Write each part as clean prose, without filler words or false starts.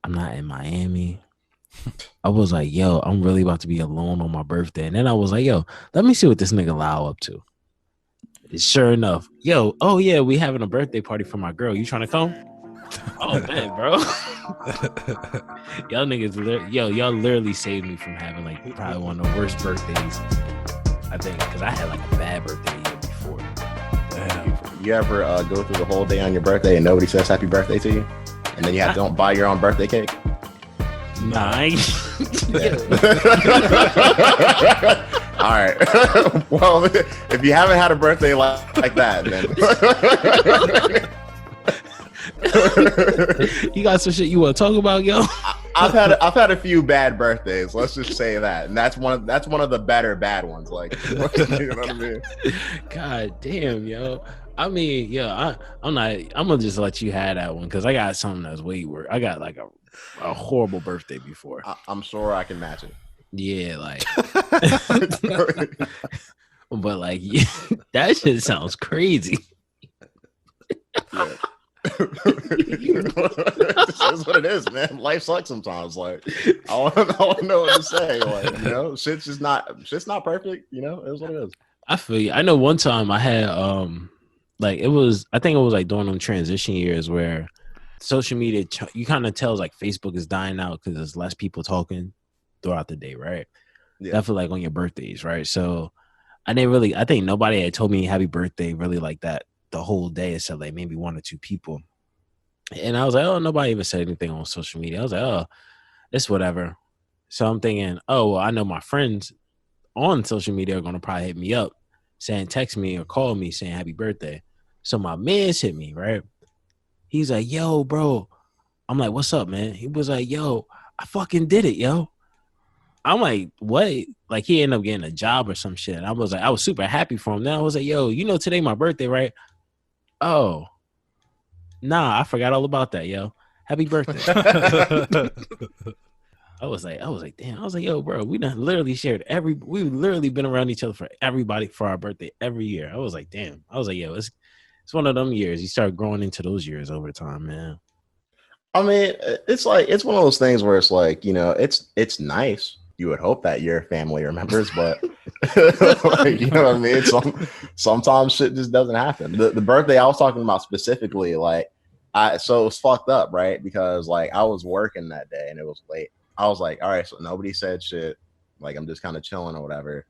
I'm not in Miami. I was like, yo, I'm really about to be alone on my birthday. And then I was like, yo, let me see what this nigga Lau up to. Sure enough, yo, oh yeah, we having a birthday party for my girl. You trying to come? Oh man, bro. Y'all niggas, y'all literally saved me from having like probably one of the worst birthdays. I think because I had like a bad birthday the year before. Damn. You ever go through the whole day on your birthday and nobody says happy birthday to you, and then you have to don't buy your own birthday cake? Nah. All right. Well, if you haven't had a birthday like that, then you got some shit you want to talk about, yo? I've had a few bad birthdays. Let's just say that, and that's one of the better bad ones. Like, you know what I mean? God damn, yo. I mean, yeah, I'm gonna just let you have that one because I got something that's way worse. I got like a horrible birthday before. I'm sure I can match it. Yeah, like, but like, yeah, that shit sounds crazy. Yeah. This is what it is, man. Life sucks sometimes. Like, I don't know what to say. Like, you know, shit's not perfect. You know, it is what it is. I feel you. I know one time I had like I think it was like during them transition years where social media you kind of tells like Facebook is dying out because there's less people talking throughout the day, right? Yeah. I feel like on your birthdays, right? So I think nobody had told me happy birthday really like that the whole day except like maybe one or two people. And I was like, oh, nobody even said anything on social media. I was like, oh, it's whatever. So I'm thinking, oh, well, I know my friends on social media are going to probably hit me up saying, text me or call me saying happy birthday. So my man's hit me, right? He's like, yo, bro. I'm like, what's up, man? He was like, yo, I fucking did it, yo. I'm like, what? Like, he ended up getting a job or some shit. I was super happy for him. Then I was like, yo, you know, today my birthday, right? Oh, nah, I forgot all about that, yo. Happy birthday. I was like, damn. I was like, yo, bro, we've literally been around each other for everybody for our birthday every year. I was like, damn. I was like, yo, it's one of them years. You start growing into those years over time, man. I mean, it's one of those things where it's like, you know, it's nice. You would hope that your family remembers, but like, you know what I mean? Sometimes shit just doesn't happen. The birthday I was talking about specifically, like, so it was fucked up, right? Because like I was working that day and it was late. I was like, all right, so nobody said shit. Like, I'm just kind of chilling or whatever.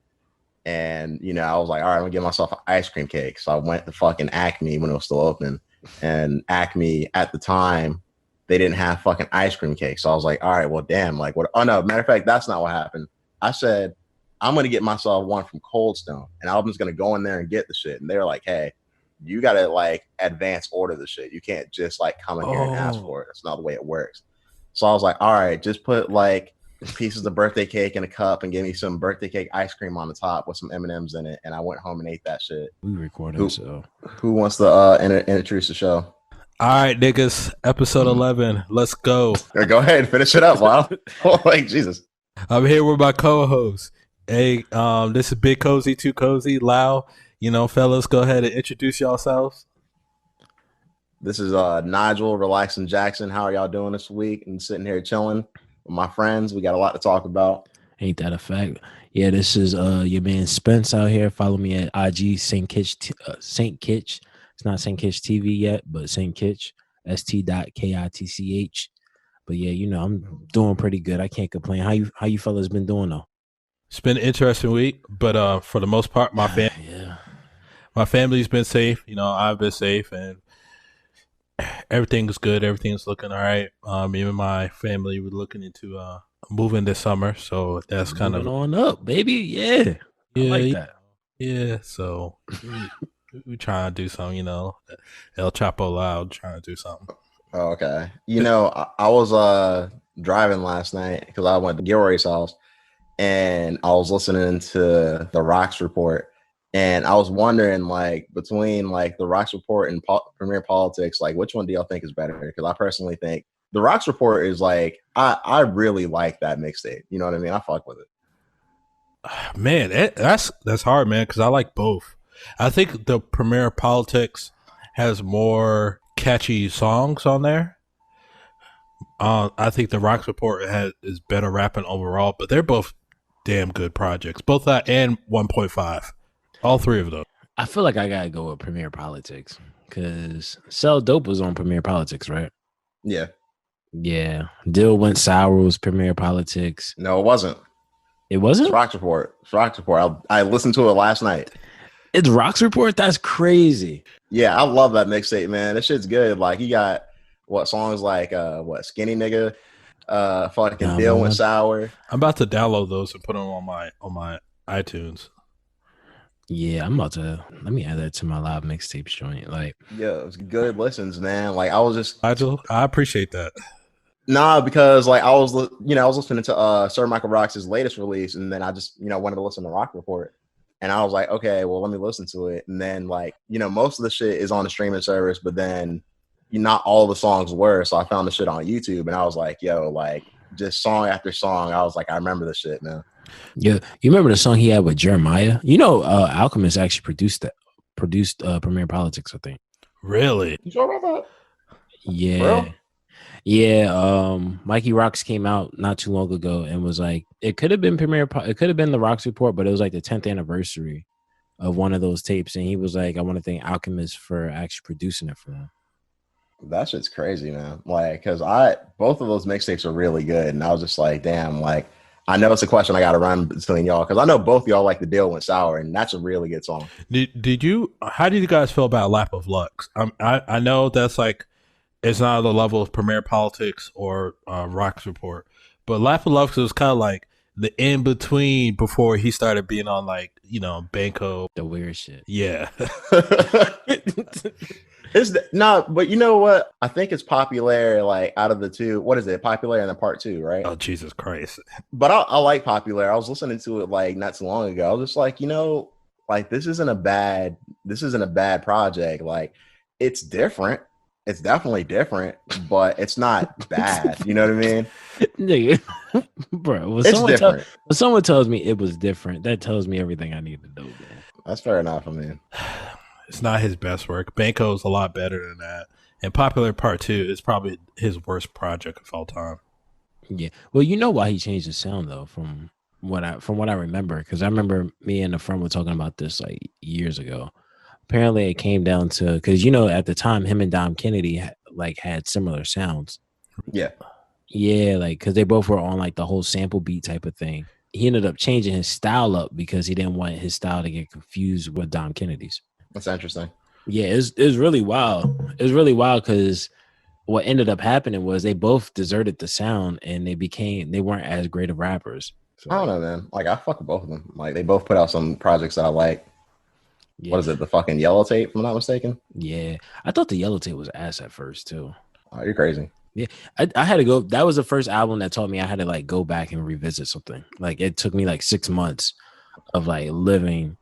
And, you know, I was like, all right, I'm gonna get myself an ice cream cake. So I went to fucking Acme when it was still open. And Acme at the time, they didn't have fucking ice cream cake. So I was like, all right, well, damn, like what? Oh no, matter of fact, that's not what happened. I said, I'm going to get myself one from Cold Stone and I'm just going to go in there and get the shit. And they were like, hey, you got to like advance order the shit. You can't just like come in here and ask for it. That's not the way it works. So I was like, all right, just put like pieces of birthday cake in a cup and give me some birthday cake ice cream on the top with some M&Ms in it. And I went home and ate that shit. We recorded. Who wants to introduce the show? All right, niggas, episode 11. Let's go. Go ahead, finish it up, wow. Like, Jesus. I'm here with my co-host. Hey, this is Big Cozy, Too Cozy, Lau. You know, fellas, go ahead and introduce yourselves. This is Nigel, Relaxing Jackson. How are y'all doing this week? And sitting here chilling with my friends. We got a lot to talk about. Ain't that a fact? Yeah, this is your man Spence out here. Follow me at IG St. Kitch. It's not St. Kitch TV yet, but St. Kitch, st.kitch. But yeah, you know, I'm doing pretty good. I can't complain. How you fellas been doing though? It's been an interesting week, but for the most part, my family's been safe. You know, I've been safe, and everything's good. Everything's looking all right. Me and my family were looking into moving this summer, so that's kind of on up, baby. Yeah, I like that. Yeah, so. We trying to do something, you know. El Chapo Loud trying to do something. Oh, okay. You know, I was driving last night because I went to Gilroy's house and I was listening to the Rocks Report, and I was wondering, like, between like the Rocks Report and Premier Politics, like, which one do y'all think is better? Because I personally think the Rocks Report is like, I really like that mixtape. You know what I mean? I fuck with it. Man, that's hard, man, because I like both. I think the Premier Politics has more catchy songs on there, I think the Rocks Report is better rapping overall, but they're both damn good projects. Both that and 1.5. All three of them. I feel like I gotta go with Premier Politics because Sell Dope was on Premier Politics, right? Yeah. Yeah. Deal Went Sour was Premier Politics. No, it wasn't. It wasn't? It's Rocks Report. It's Rocks Report. I listened to it last night. It's Rocks Report? That's crazy. Yeah, I love that mixtape, man. That shit's good. Like, he got songs like Skinny Nigga, fucking Deal Went Sour. I'm about to download those and put them on my iTunes. Yeah, I'm about to let me add that to my live mixtapes joint. Like, yeah, it was good listens, man. Like, I was just I appreciate that. Nah, because like I was listening to Sir Michael Rox's latest release, and then I just wanted to listen to Rock Report, and I was like, okay, well, let me listen to it, and then like most of the shit is on the streaming service, but then not all the songs were, so I found the shit on YouTube, and I was like, yo, like just song after song, I was like, I remember this shit, man. Yeah, you remember the song he had with Jeremiah? Alchemist actually produced Premier Politics, I think. Really? You sure about that? Yeah. Bro? Yeah, Mikey Rocks came out not too long ago and was like, it could have been the Rocks Report, but it was like the 10th anniversary of one of those tapes, and he was like, I want to thank Alchemist for actually producing it for him. That shit's crazy, man. Like, because both of those mixtapes are really good, and I was just like, damn, like I know it's a question I got to run between y'all because I know both y'all like The Deal Went Sour, and that's a really good song. How did you guys feel about Lap of Lux? I know that's like, it's not the level of Premier Politics or Rocks Report, but Lap of Lux was kind of like the in between before he started being on like Banco, the weird shit. Yeah. But you know what? I think it's Popular. Like out of the two, what is it? Popular and then Part 2, right? Oh Jesus Christ! But I like Popular. I was listening to it like not too long ago. I was just like, like this isn't a bad project. Like it's different. It's definitely different, but it's not bad. You know what I mean? Nigga, bro, when someone tells me it was different, that tells me everything I need to know, man. That's fair enough. I mean, it's not his best work. Banco is a lot better than that. And Popular Part 2 is probably his worst project of all time. Yeah. Well, you know why he changed the sound though, from what I remember, because I remember me and a friend were talking about this like years ago. Apparently, it came down to because at the time him and Dom Kennedy had similar sounds. Yeah, like because they both were on like the whole sample beat type of thing. He ended up changing his style up because he didn't want his style to get confused with Dom Kennedy's. That's interesting. Yeah, it's really wild. It's really wild because what ended up happening was they both deserted the sound and they weren't as great of rappers. So, I don't know, man. Like I fuck with both of them. Like they both put out some projects that I like. Yeah. What is it? The fucking Yellow Tape, if I'm not mistaken. Yeah, I thought the Yellow Tape was ass at first too. Oh, you're crazy. Yeah, I had to go. That was the first album that taught me I had to like go back and revisit something. Like it took me like 6 months of like living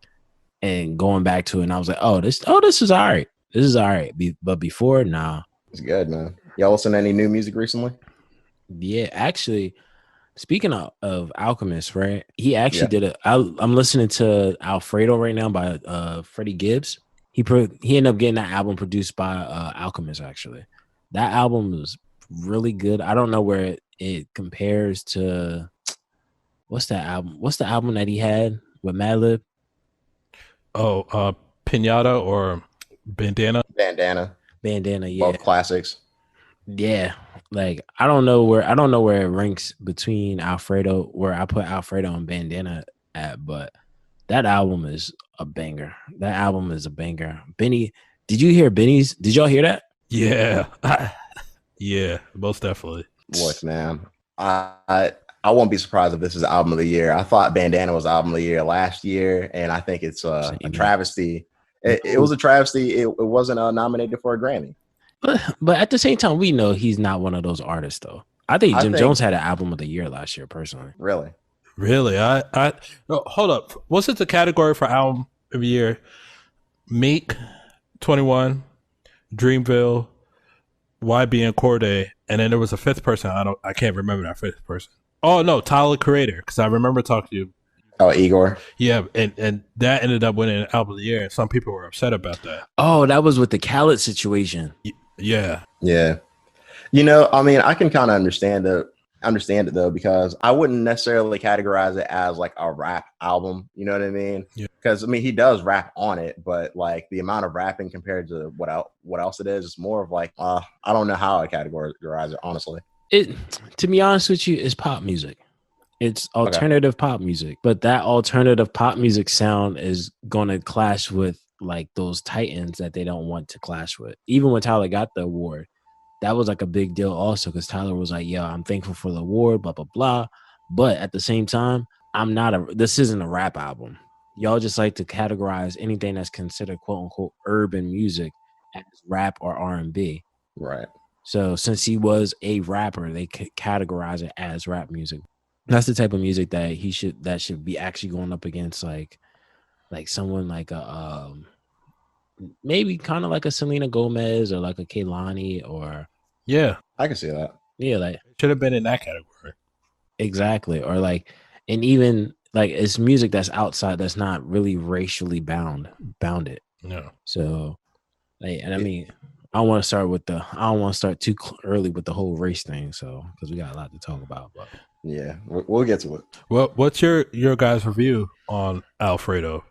and going back to it, and I was like, oh, this is all right. This is all right. But before, nah. It's good, man. Y'all listen to any new music recently? Yeah, actually. Speaking of Alchemist, right? He actually did I'm listening to Alfredo right now by Freddie Gibbs. He ended up getting that album produced by Alchemist. Actually, that album was really good. I don't know where it compares to what's that album? What's the album that he had with Madlib? Oh, Pinata or Bandana? Bandana. Yeah. Both classics. Yeah. Like I don't know where it ranks between Alfredo, where I put Alfredo and Bandana at, but that album is a banger. Benny, did you hear Benny's? Did y'all hear that? Yeah. Yeah, most definitely. Look, man, I won't be surprised if this is album of the year. I thought Bandana was album of the year last year, and I think it's a travesty. It was a travesty. It wasn't nominated for a Grammy. But at the same time, we know he's not one of those artists, though. I think Jim Jones had an album of the year last year, personally. Really? No, hold up. What's it the category for album of the year? Meek, 21, Dreamville, YB and Corday, and then there was a fifth person. I can't remember that fifth person. Oh no, Tyler Creator, because I remember talking to you. Oh, Igor. Yeah, and that ended up winning album of the year, and some people were upset about that. Oh, that was with the Khaled situation. Yeah. I mean, I can kind of understand it though, because I wouldn't necessarily categorize it as like a rap album. You know what I mean? Yeah. Because I mean, he does rap on it, but like the amount of rapping compared to what else it is more of like I don't know how I categorize it honestly. It, to be honest with you, is pop music. It's alternative pop music, but that alternative pop music sound is going to clash with like those titans that they don't want to clash with. Even when Tyler got the award, that was like a big deal also, because Tyler was like, "Yeah, I'm thankful for the award, blah blah blah." But at the same time, this isn't a rap album. Y'all just like to categorize anything that's considered quote unquote urban music as rap or R&B. Right. So since he was a rapper, they categorize it as rap music. That's the type of music that should be actually going up against like someone like a maybe kind of like a Selena Gomez or like a Kehlani or Yeah, I can see that. Yeah, like it should have been in that category. Exactly. Or like, and even like it's music that's outside, that's not really racially bounded. Yeah. So like, and I mean, I don't want to start too early with the whole race thing. So, because we got a lot to talk about, but yeah, we'll get to it. Well, what's your guys' review on Alfredo?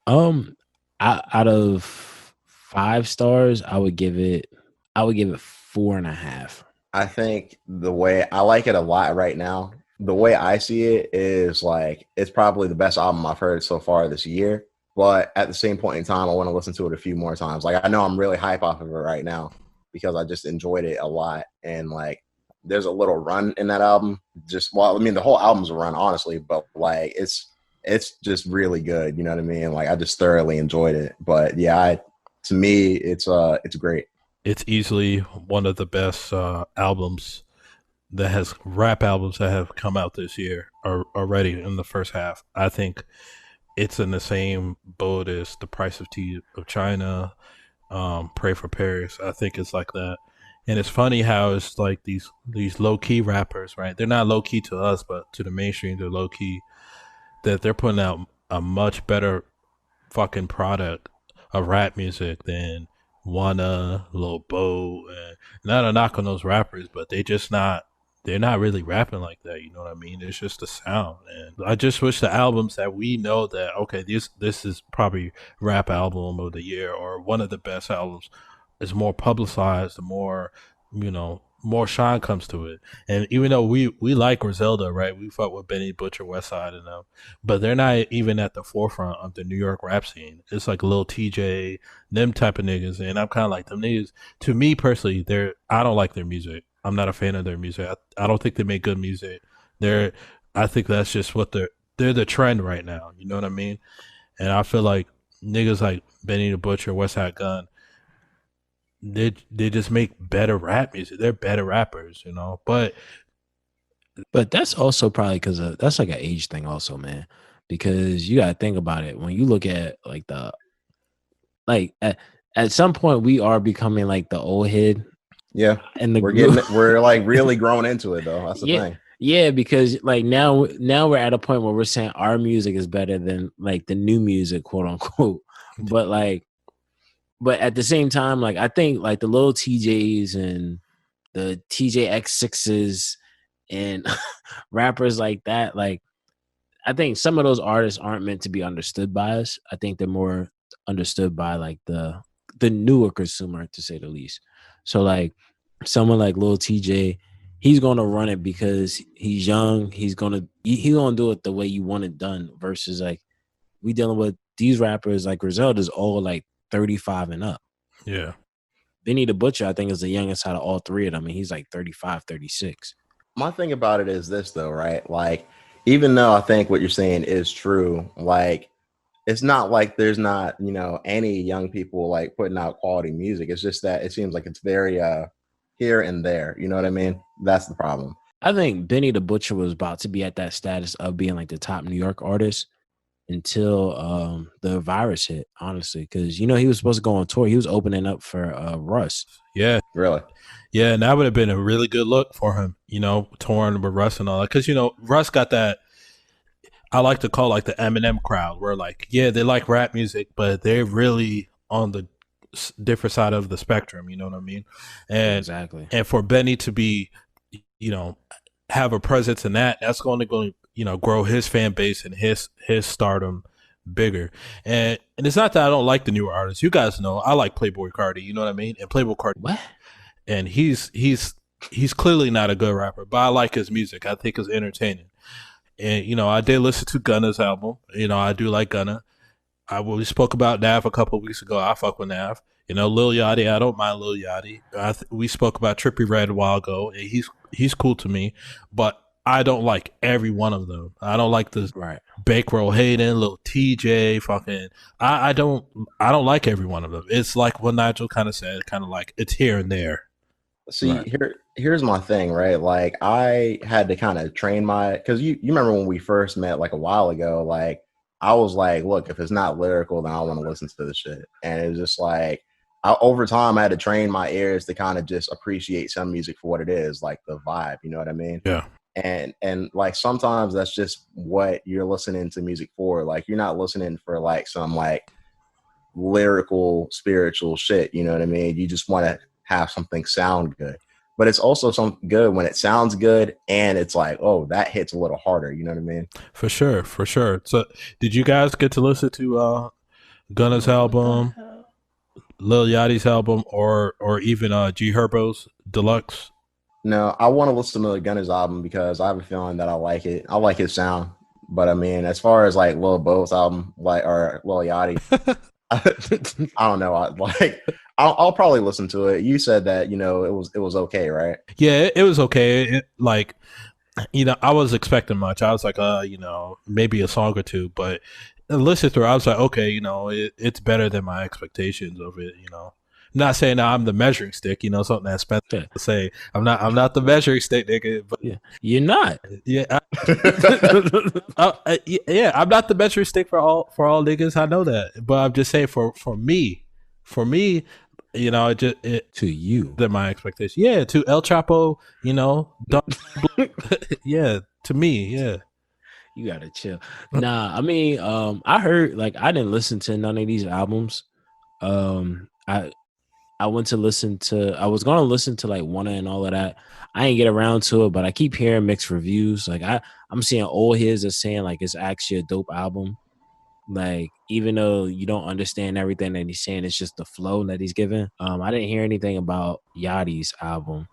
Out of 5 stars, I would give it 4.5. I think the way I like it a lot right now, the way I see it is like it's probably the best album I've heard so far this year. But at the same point in time, I want to listen to it a few more times. Like I know I'm really hype off of it right now because I just enjoyed it a lot. And like there's a little run in that album. I mean the whole album's a run, honestly, but like it's just really good. You know what I mean? Like I just thoroughly enjoyed it. But yeah, to me it's great. It's easily one of the best rap albums that have come out this year already in the first half. I think it's in the same boat as The Price of Tea of China, Pray for Paris. I think it's like that. And it's funny how it's like these low key rappers, right? They're not low key to us, but to the mainstream, they're low key. That they're putting out a much better fucking product of rap music than Wanna, Lil Bo, and not a knock on those rappers, but they're not really rapping like that. You know what I mean? It's just the sound, and I just wish the albums that we know that okay, this is probably rap album of the year or one of the best albums is more publicized, the more more shine comes to it. And even though we like Griselda, right? We fought with Benny Butcher, Westside, and them, but they're not even at the forefront of the New York rap scene. It's like Lil TJ, them type of niggas, and I'm kind of like them niggas. To me personally, I don't like their music. I'm not a fan of their music. I don't think they make good music. I think that's just what they're the trend right now. You know what I mean? And I feel like niggas like Benny the Butcher, Westside Gun, they just make better rap music. They're better rappers, But that's also probably because that's like an age thing, also, man. Because you gotta think about it when you look at at some point we are becoming like the old head. Yeah, and we're like really growing into it though. That's the thing. Yeah, because like now we're at a point where we're saying our music is better than like the new music, quote unquote. But at the same time, like I think like the little TJs and the TJX6s and rappers like that, like I think some of those artists aren't meant to be understood by us. I think they're more understood by like the newer consumer, to say the least. So like someone like Lil TJ, he's gonna run it because he's young. He's gonna do it the way you want it done. Versus like we dealing with these rappers like Griselda's all like 35 and up. Yeah. Benny the Butcher, I think, is the youngest out of all 3 of them, and he's like 35, 36. My thing about it is this though, right? Like, even though I think what you're saying is true, like it's not like there's not, any young people like putting out quality music. It's just that it seems like it's very here and there. You know what I mean? That's the problem. I think Benny the Butcher was about to be at that status of being like the top New York artist until the virus hit, honestly, because he was supposed to go on tour. He was opening up for Russ. Yeah, really. Yeah, and that would have been a really good look for him, touring with Russ and all that, because Russ got that. I like to call like the Eminem crowd, where like they like rap music, but they're really on the different side of the spectrum. You know what I mean? And exactly. and for Benny to be, you know, have a presence in that's going to grow his fan base and his stardom bigger. And it's not that I don't like the newer artists. You guys know I like Playboy Cardi. You know what I mean? And Playboy Cardi, what? And he's clearly not a good rapper, but I like his music. I think it's entertaining. And you know, I did listen to Gunna's album. You know, I do like Gunna. We spoke about Nav a couple of weeks ago. I fuck with Nav. You know, Lil Yachty, I don't mind Lil Yachty. We spoke about Trippie Redd a while ago. And he's cool to me, but I don't like every one of them. I don't like the Bankroll Hayden, Lil TJ, fucking. I don't like every one of them. It's like what Nigel kind of said, kind of like it's here and there. See, here's my thing, right? Like I had to kind of train because you remember when we first met like a while ago, like I was like, look, if it's not lyrical, then I don't want to listen to the shit. And it was just like over time I had to train my ears to kind of just appreciate some music for what it is, like the vibe, you know what I mean? Yeah. And like sometimes that's just what you're listening to music for. Like you're not listening for like some like lyrical spiritual shit, you know what I mean? You just want to have something sound good, but it's also something good when it sounds good and it's like, oh, that hits a little harder, you know what I mean? For sure. So did you guys get to listen to Gunna's album, Lil Yachty's album, or even G Herbo's Deluxe? No, I want to listen to Gunna's album because I have a feeling that I like it. I like his sound, but I mean, as far as like Lil Bo's album, or Lil Yachty, I don't know. I'll probably listen to it. You said that, you know, it was okay, right? Yeah, it was okay. Like, you know, I was expecting much. I was like, you know, maybe a song or two, but listening through, I was like, okay, you know, it's better than my expectations of it. You know, I'm not saying that I'm the measuring stick. You know, something that Spencer to say. I'm not the measuring stick, nigga. But yeah, you're not. Yeah, yeah, I'm not the measuring stick for all niggas. I know that, but I'm just saying for me, you know, to you than my expectation. Yeah, to El Chapo, you know, yeah, to me, yeah. You gotta chill. Nah, I mean, I heard like I didn't listen to none of these albums. I went to listen to. I was gonna listen to like Wanna and all of that. I ain't get around to it, but I keep hearing mixed reviews. Like I'm seeing old heads are saying like it's actually a dope album. Like even though you don't understand everything that he's saying, it's just the flow that he's giving. I didn't hear anything about Yachty's album,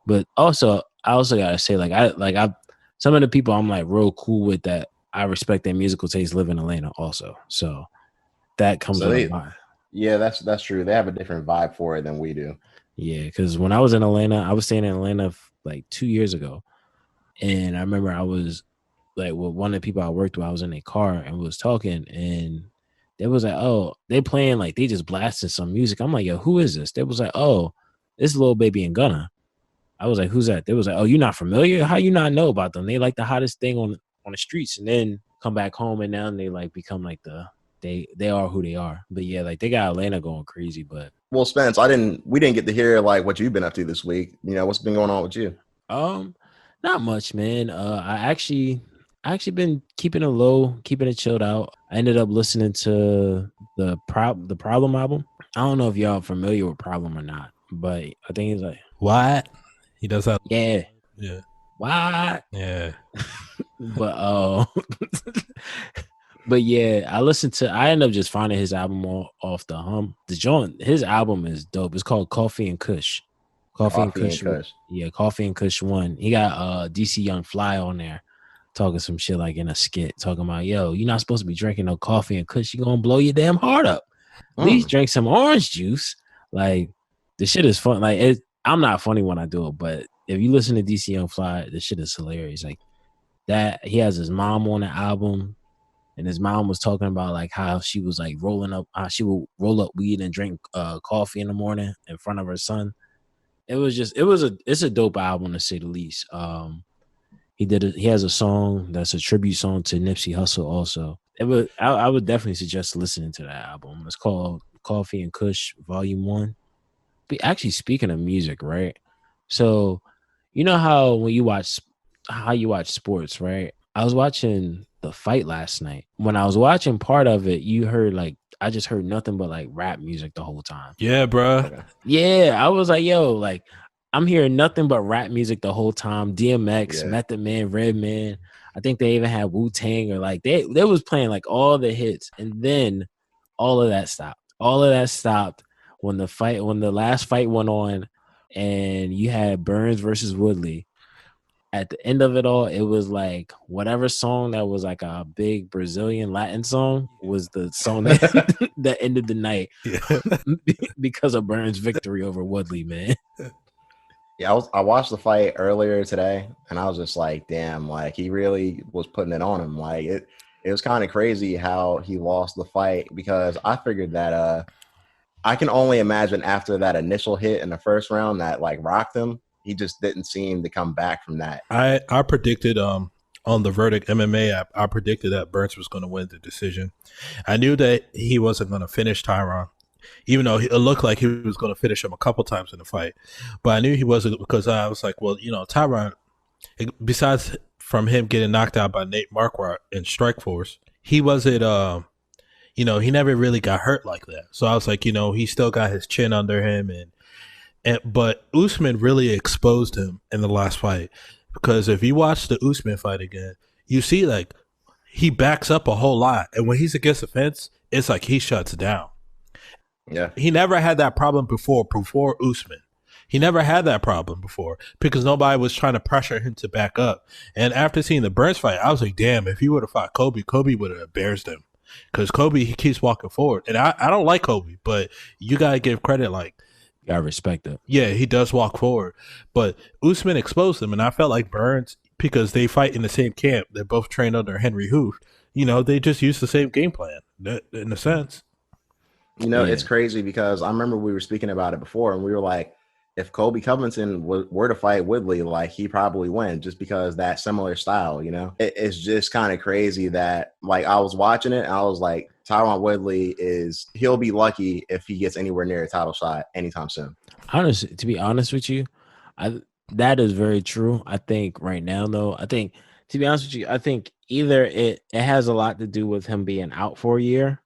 but also I also gotta say I some of the people I'm like real cool with that I respect their musical taste live in Atlanta also. So that comes with a vibe. Yeah, that's true. They have a different vibe for it than we do. Yeah, because when I was in Atlanta, I was staying in Atlanta like 2 years ago, and I remember I was like with one of the people I worked with. I was in a car and we was talking, and they was like, "Oh, they playing like they just blasted some music." I'm like, "Yo, who is this?" They was like, "Oh, it's Lil Baby and Gunna." I was like, "Who's that?" They was like, "Oh, you not familiar? How you not know about them? They like the hottest thing on the streets." And then come back home and now they like become like they are who they are. But yeah, like they got Atlanta going crazy. But well, Spence, we didn't get to hear like what you've been up to this week. You know, what's been going on with you? Not much, man. I actually been keeping it low, keeping it chilled out. I ended up listening to the Problem album. I don't know if y'all familiar with Problem or not, but I think he's like what he does that. Yeah. What? Yeah. But but yeah, I end up just finding his album off the hum. The joint, his album is dope. It's called Coffee and Kush. Coffee and Kush. Yeah, Coffee and Kush 1. He got DC Young Fly on there talking some shit like in a skit, talking about, yo, you're not supposed to be drinking no coffee and Kush. You're gonna blow your damn heart up. At least drink some orange juice. Like the shit is fun. Like I'm not funny when I do it, but if you listen to DC Young Fly, the shit is hilarious. Like that, he has his mom on the album, and his mom was talking about like how she was like how she would roll up weed and drink coffee in the morning in front of her son. It's a dope album to say the least. He has a song that's a tribute song to Nipsey Hussle also. I would definitely suggest listening to that album. It's called Coffee and Kush Volume 1. Actually, speaking of music, right? So, you know how when you watch sports, right? I was watching the fight last night. When I was watching part of it, you heard like I just heard nothing but like rap music the whole time. Yeah, bro. Okay. Yeah, I was like, yo, like I'm hearing nothing but rap music the whole time. DMX, Yeah. Method Man, Redman. I think they even had Wu-Tang or like they was playing like all the hits, and then all of that stopped. All of that stopped when the last fight went on, and you had Burns versus Woodley. At the end of it all, it was like whatever song that was like a big Brazilian Latin song was the song that that ended the night Yeah. because of Burns' victory over Woodley, man. Yeah, I watched the fight earlier today, and I was just like, damn, like he really was putting it on him. Like it was kind of crazy how he lost the fight, because I figured that I can only imagine after that initial hit in the first round that like rocked him, he just didn't seem to come back from that. I predicted on the Verdict MMA, I predicted that Burns was going to win the decision. I knew that he wasn't going to finish Tyron, even though it looked like he was going to finish him a couple times in the fight. But I knew he wasn't, because I was like, well, you know, Tyron, besides from him getting knocked out by Nate Marquardt in Strikeforce, he wasn't, you know, he never really got hurt like that. So I was like, you know, he still got his chin under him, but Usman really exposed him in the last fight, because if you watch the Usman fight again, you see like he backs up a whole lot, and when he's against the fence, it's like he shuts down. Yeah, he never had that problem before Usman. He never had that problem before because nobody was trying to pressure him to back up. And after seeing the Burns fight, I was like, damn, if he would have fought Kobe would have embarrassed him, because Kobe, he keeps walking forward. And I don't like Kobe, but you got to give credit, like, I respect it. yeah, he does walk forward. But Usman exposed him, and I felt like Burns, because they fight in the same camp, they're both trained under Henry Hoof, you know, they just use the same game plan in a sense. you know, it's crazy because I remember we were speaking about it before, and we were like, if Colby Covington were to fight Woodley, like he probably win, just because that similar style, you know. It's just kind of crazy that like I was watching it and I was like, Tyron Woodley he'll be lucky if he gets anywhere near a title shot anytime soon. Honestly, to be honest with you, that is very true. I think right now, though, to be honest with you, I think either it has a lot to do with him being out for a year,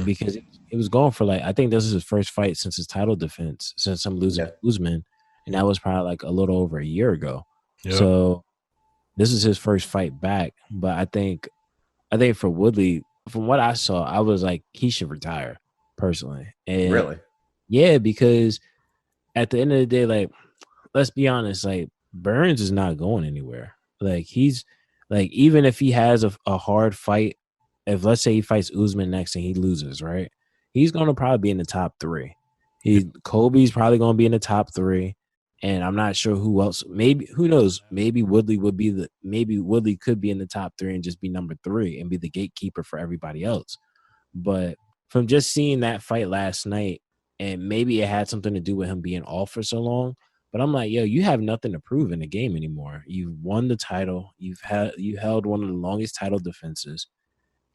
because it was going for like, I think this is his first fight since his title defense, since I'm losing to Usman, and that was probably like a little over a year ago. Yep. So this is his first fight back. But I think for Woodley, from what I saw, I was like, he should retire personally. And really? Yeah, because at the end of the day, like, let's be honest, like Burns is not going anywhere. Like he's like, even if he has a hard fight, if let's say he fights Usman next and he loses, right? He's going to probably be in the top 3. Kobe's probably going to be in the top 3. And I'm not sure who else. Maybe, who knows? Maybe Woodley could be in the top 3 and just be number 3 and be the gatekeeper for everybody else. But from just seeing that fight last night, and maybe it had something to do with him being off for so long, but I'm like, yo, you have nothing to prove in the game anymore. You've won the title. You held one of the longest title defenses.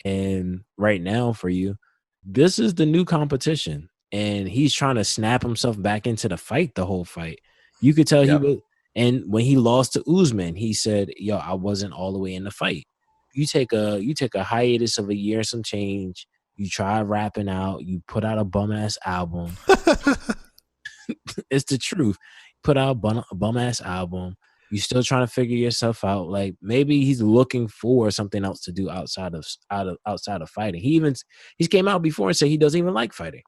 And right now for you, this is the new competition. And he's trying to snap himself back into the fight the whole fight. You could tell he was. And when he lost to Usman, he said, yo, I wasn't all the way in the fight. You take a hiatus of a year and some change. You try rapping out. You put out a bum-ass album. It's the truth. Put out a bum-ass album. You're still trying to figure yourself out. Like maybe he's looking for something else to do outside of fighting. He's came out before and said he doesn't even like fighting.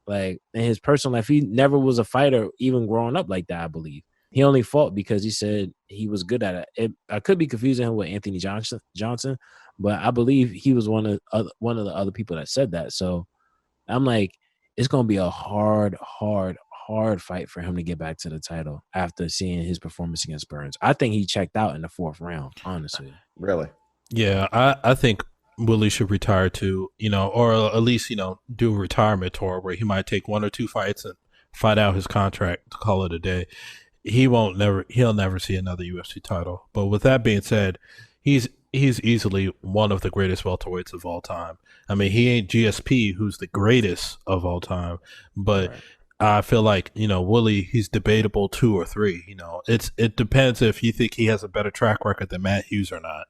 Like in his personal life, he never was a fighter, even growing up like that. I believe he only fought because he said he was good at it. I could be confusing him with Anthony Johnson, but I believe he was one of the other people that said that. So I'm like, it's gonna be a hard fight for him to get back to the title after seeing his performance against Burns. I think he checked out in the 4th round, honestly. Really? Yeah, I think Woodley should retire too, you know, or at least, you know, do a retirement tour where he might take 1 or 2 fights and fight out his contract to call it a day. He'll never see another UFC title. But with that being said, he's easily one of the greatest welterweights of all time. I mean, he ain't GSP, who's the greatest of all time, but right. I feel like, Woodley, he's debatable 2 or 3. It depends if you think he has a better track record than Matt Hughes or not.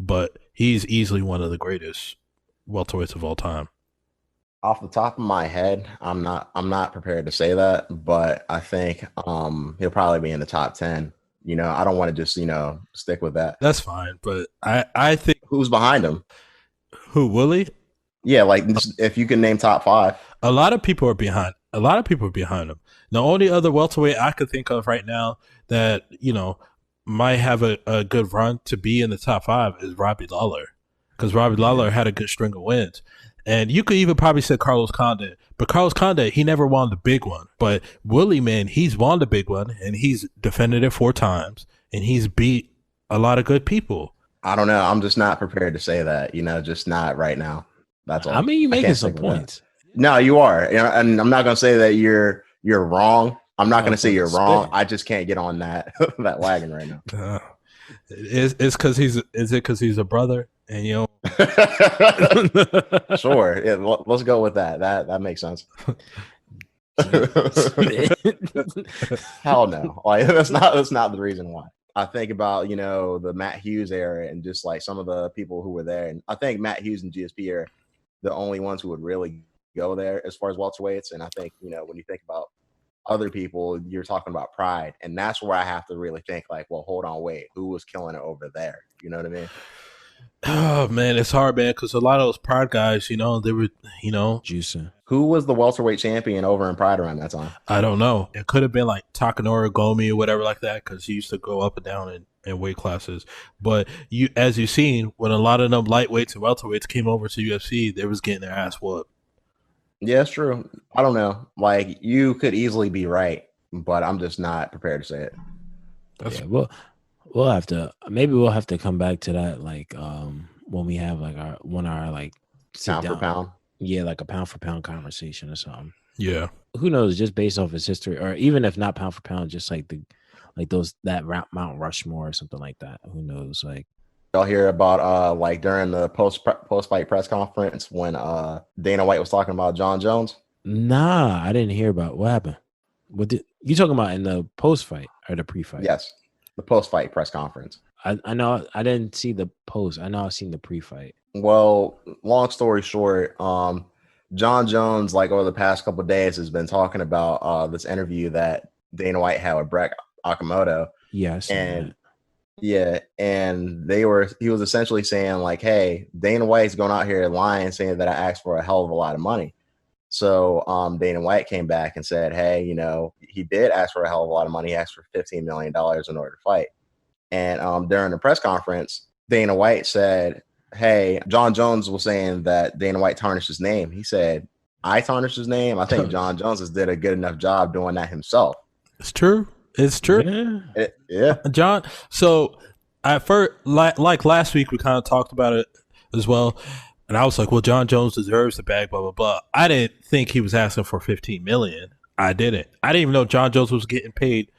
But he's easily one of the greatest welterweights of all time. Off the top of my head, I'm not prepared to say that, but I think he'll probably be in the top 10. I don't want to just, stick with that. That's fine, but I think Who's behind him? who, Woodley? Yeah, like if you can name top 5. A lot of people are behind. A lot of people are behind him. The only other welterweight I could think of right now that might have a good run to be in the top 5 is Robbie Lawler, because Robbie Lawler had a good string of wins, and you could even probably say Carlos Condit. But Carlos Condit, he never won the big one. But Willie, man, he's won the big one, and he's defended it 4 times, and he's beat a lot of good people. I don't know. I'm just not prepared to say that. Just not right now. That's all. I mean, you're making some points. No, you are, and I'm not gonna say that you're wrong. I'm not gonna say you're wrong. I just can't get on that that wagon right now. It's because he's a brother, and Sure. Yeah, let's go with that. That makes sense. Hell no. Like that's not the reason why. I think about the Matt Hughes era and just like some of the people who were there, and I think Matt Hughes and GSP are the only ones who would really go there as far as welterweights. And I think when you think about other people, you're talking about pride, and that's where I have to really think like, well, hold on, wait, who was killing it over there? You know what I mean? Oh man, it's hard, man, because a lot of those pride guys, they were, juicing. Who was the welterweight champion over in pride around that time? I don't know. It could have been like Takanori Gomi or whatever like that, because he used to go up and down in weight classes. But as you've seen, when a lot of them lightweights and welterweights came over to UFC, they was getting their ass whooped. Yeah, it's true. I don't know. Like you could easily be right, but I'm just not prepared to say it. We'll have to come back to that like when we have like our like pound for pound. Yeah, like a pound for pound conversation or something. Yeah. Who knows? Just based off his history, or even if not pound for pound, just like that Mount Rushmore or something like that. Who knows? Like y'all hear about like during the post fight press conference when Dana White was talking about John Jones? Nah, I didn't hear about what happened. What did you talking about in the post fight or the pre fight? Yes, the post fight press conference. I know I didn't see the post. I know I've seen the pre fight. Well, long story short, John Jones, like over the past couple of days, has been talking about this interview that Dana White had with Brett Okamoto. Yes. And yeah, and he was essentially saying like, hey, Dana White's going out here lying, saying that I asked for a hell of a lot of money. So Dana White came back and said, hey, he did ask for a hell of a lot of money. He asked for $15 million in order to fight. And during the press conference, Dana White said, hey, John Jones was saying that Dana White tarnished his name. He said, I tarnished his name. I think John Jones has did a good enough job doing that himself. It's true. It's true. Yeah. John. So at first, like last week, we kind of talked about it as well. And I was like, well, John Jones deserves the bag, blah, blah, blah. I didn't think he was asking for $15 million. I didn't even know John Jones was getting paid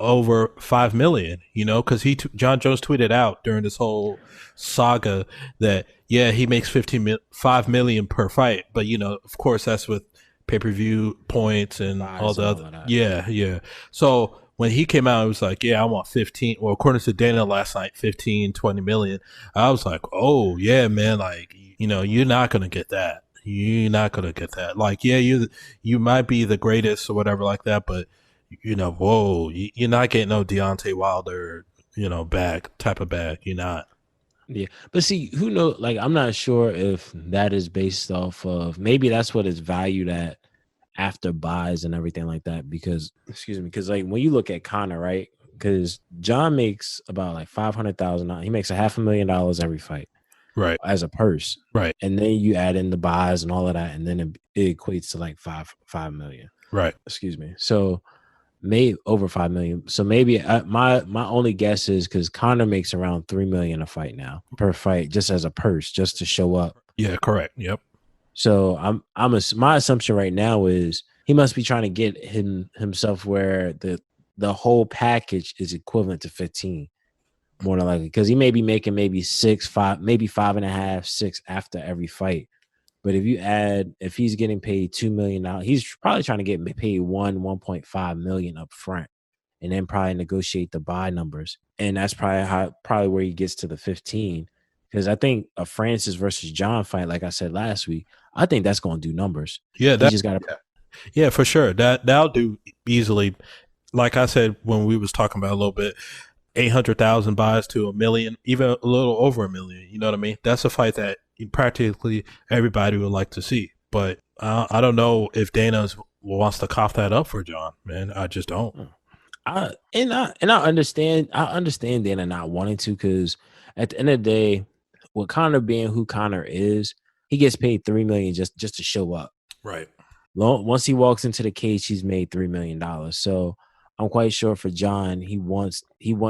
over $5 million, because John Jones tweeted out during this whole saga that, yeah, he makes $5 million per fight. But, of course, that's with pay-per-view points and all the other. Yeah. So when he came out, it was like, yeah, I want 15. Well, according to Dana last night, 15, 20 million. I was like, oh, yeah, man, like, you're not going to get that. You're not going to get that. Like, yeah, you might be the greatest or whatever like that, but whoa, you're not getting no Deontay Wilder, type of bag. You're not. Yeah. But see, who knows? Like, I'm not sure if that is based off of, maybe that's what it's valued at after buys and everything like that. Because like when you look at Conor, right? Because John makes about like $500,000. He makes $500,000 every fight. Right. As a purse. Right. And then you add in the buys and all of that. And then it equates to like $5 million. Right. So made over 5 million. So maybe my only guess is because Conor makes around $3 million a fight now per fight, just as a purse, just to show up. Yeah, correct. Yep. So my assumption right now is he must be trying to get himself where the whole package is equivalent to 15, more than likely, because he may be making maybe 6, 5, maybe 5.5, 6 after every fight. But if he's getting paid $2 million, he's probably trying to get paid 1.5 million up front, and then probably negotiate the buy numbers. And that's probably where he gets to the 15. Because I think a Francis versus John fight, like I said last week, I think that's going to do numbers. Yeah, he just got to. Yeah, for sure. That'll do easily. Like I said when we was talking about a little bit, 800,000 buys to $1 million, even a little over $1 million. You know what I mean? That's a fight that practically everybody would like to see. But I don't know if Dana wants to cough that up for John. Man, I just don't. I understand. I understand Dana not wanting to, because at the end of the day, with Conor being who Conor is, he gets paid $3 million just to show up. Right. Once he walks into the cage, he's made $3 million. So I'm quite sure for John, he wants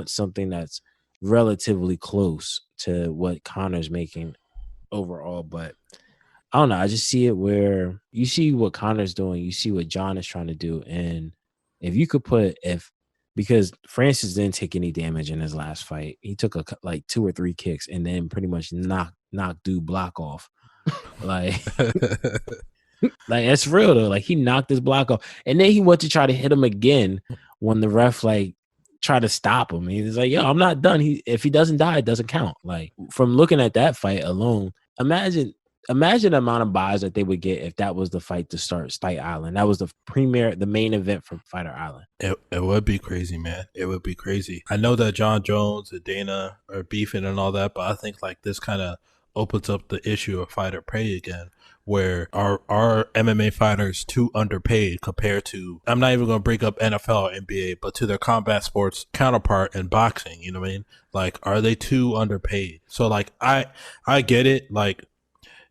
something that's relatively close to what Conor's making overall. But I don't know. I just see it where you see what Conor's doing, you see what John is trying to do, and if you could because Francis didn't take any damage in his last fight, he took like 2 or 3 kicks and then pretty much knocked dude block off, like. Like, that's real though. Like, he knocked his block off, and then he went to try to hit him again when the ref like tried to stop him. He was like, "Yo, I'm not done. If he doesn't die, it doesn't count." Like, from looking at that fight alone, imagine the amount of buys that they would get if that was the fight to start Fight Island. That was the main event for Fighter Island. It would be crazy, man. It would be crazy. I know that John Jones and Dana are beefing and all that, but I think like this kind of opens up the issue of fighter pay again, where our MMA fighters too underpaid compared to, I'm not even going to break up NFL or NBA, but to their combat sports counterpart in boxing, you know what I mean? Like, are they too underpaid? So like, I get it. Like,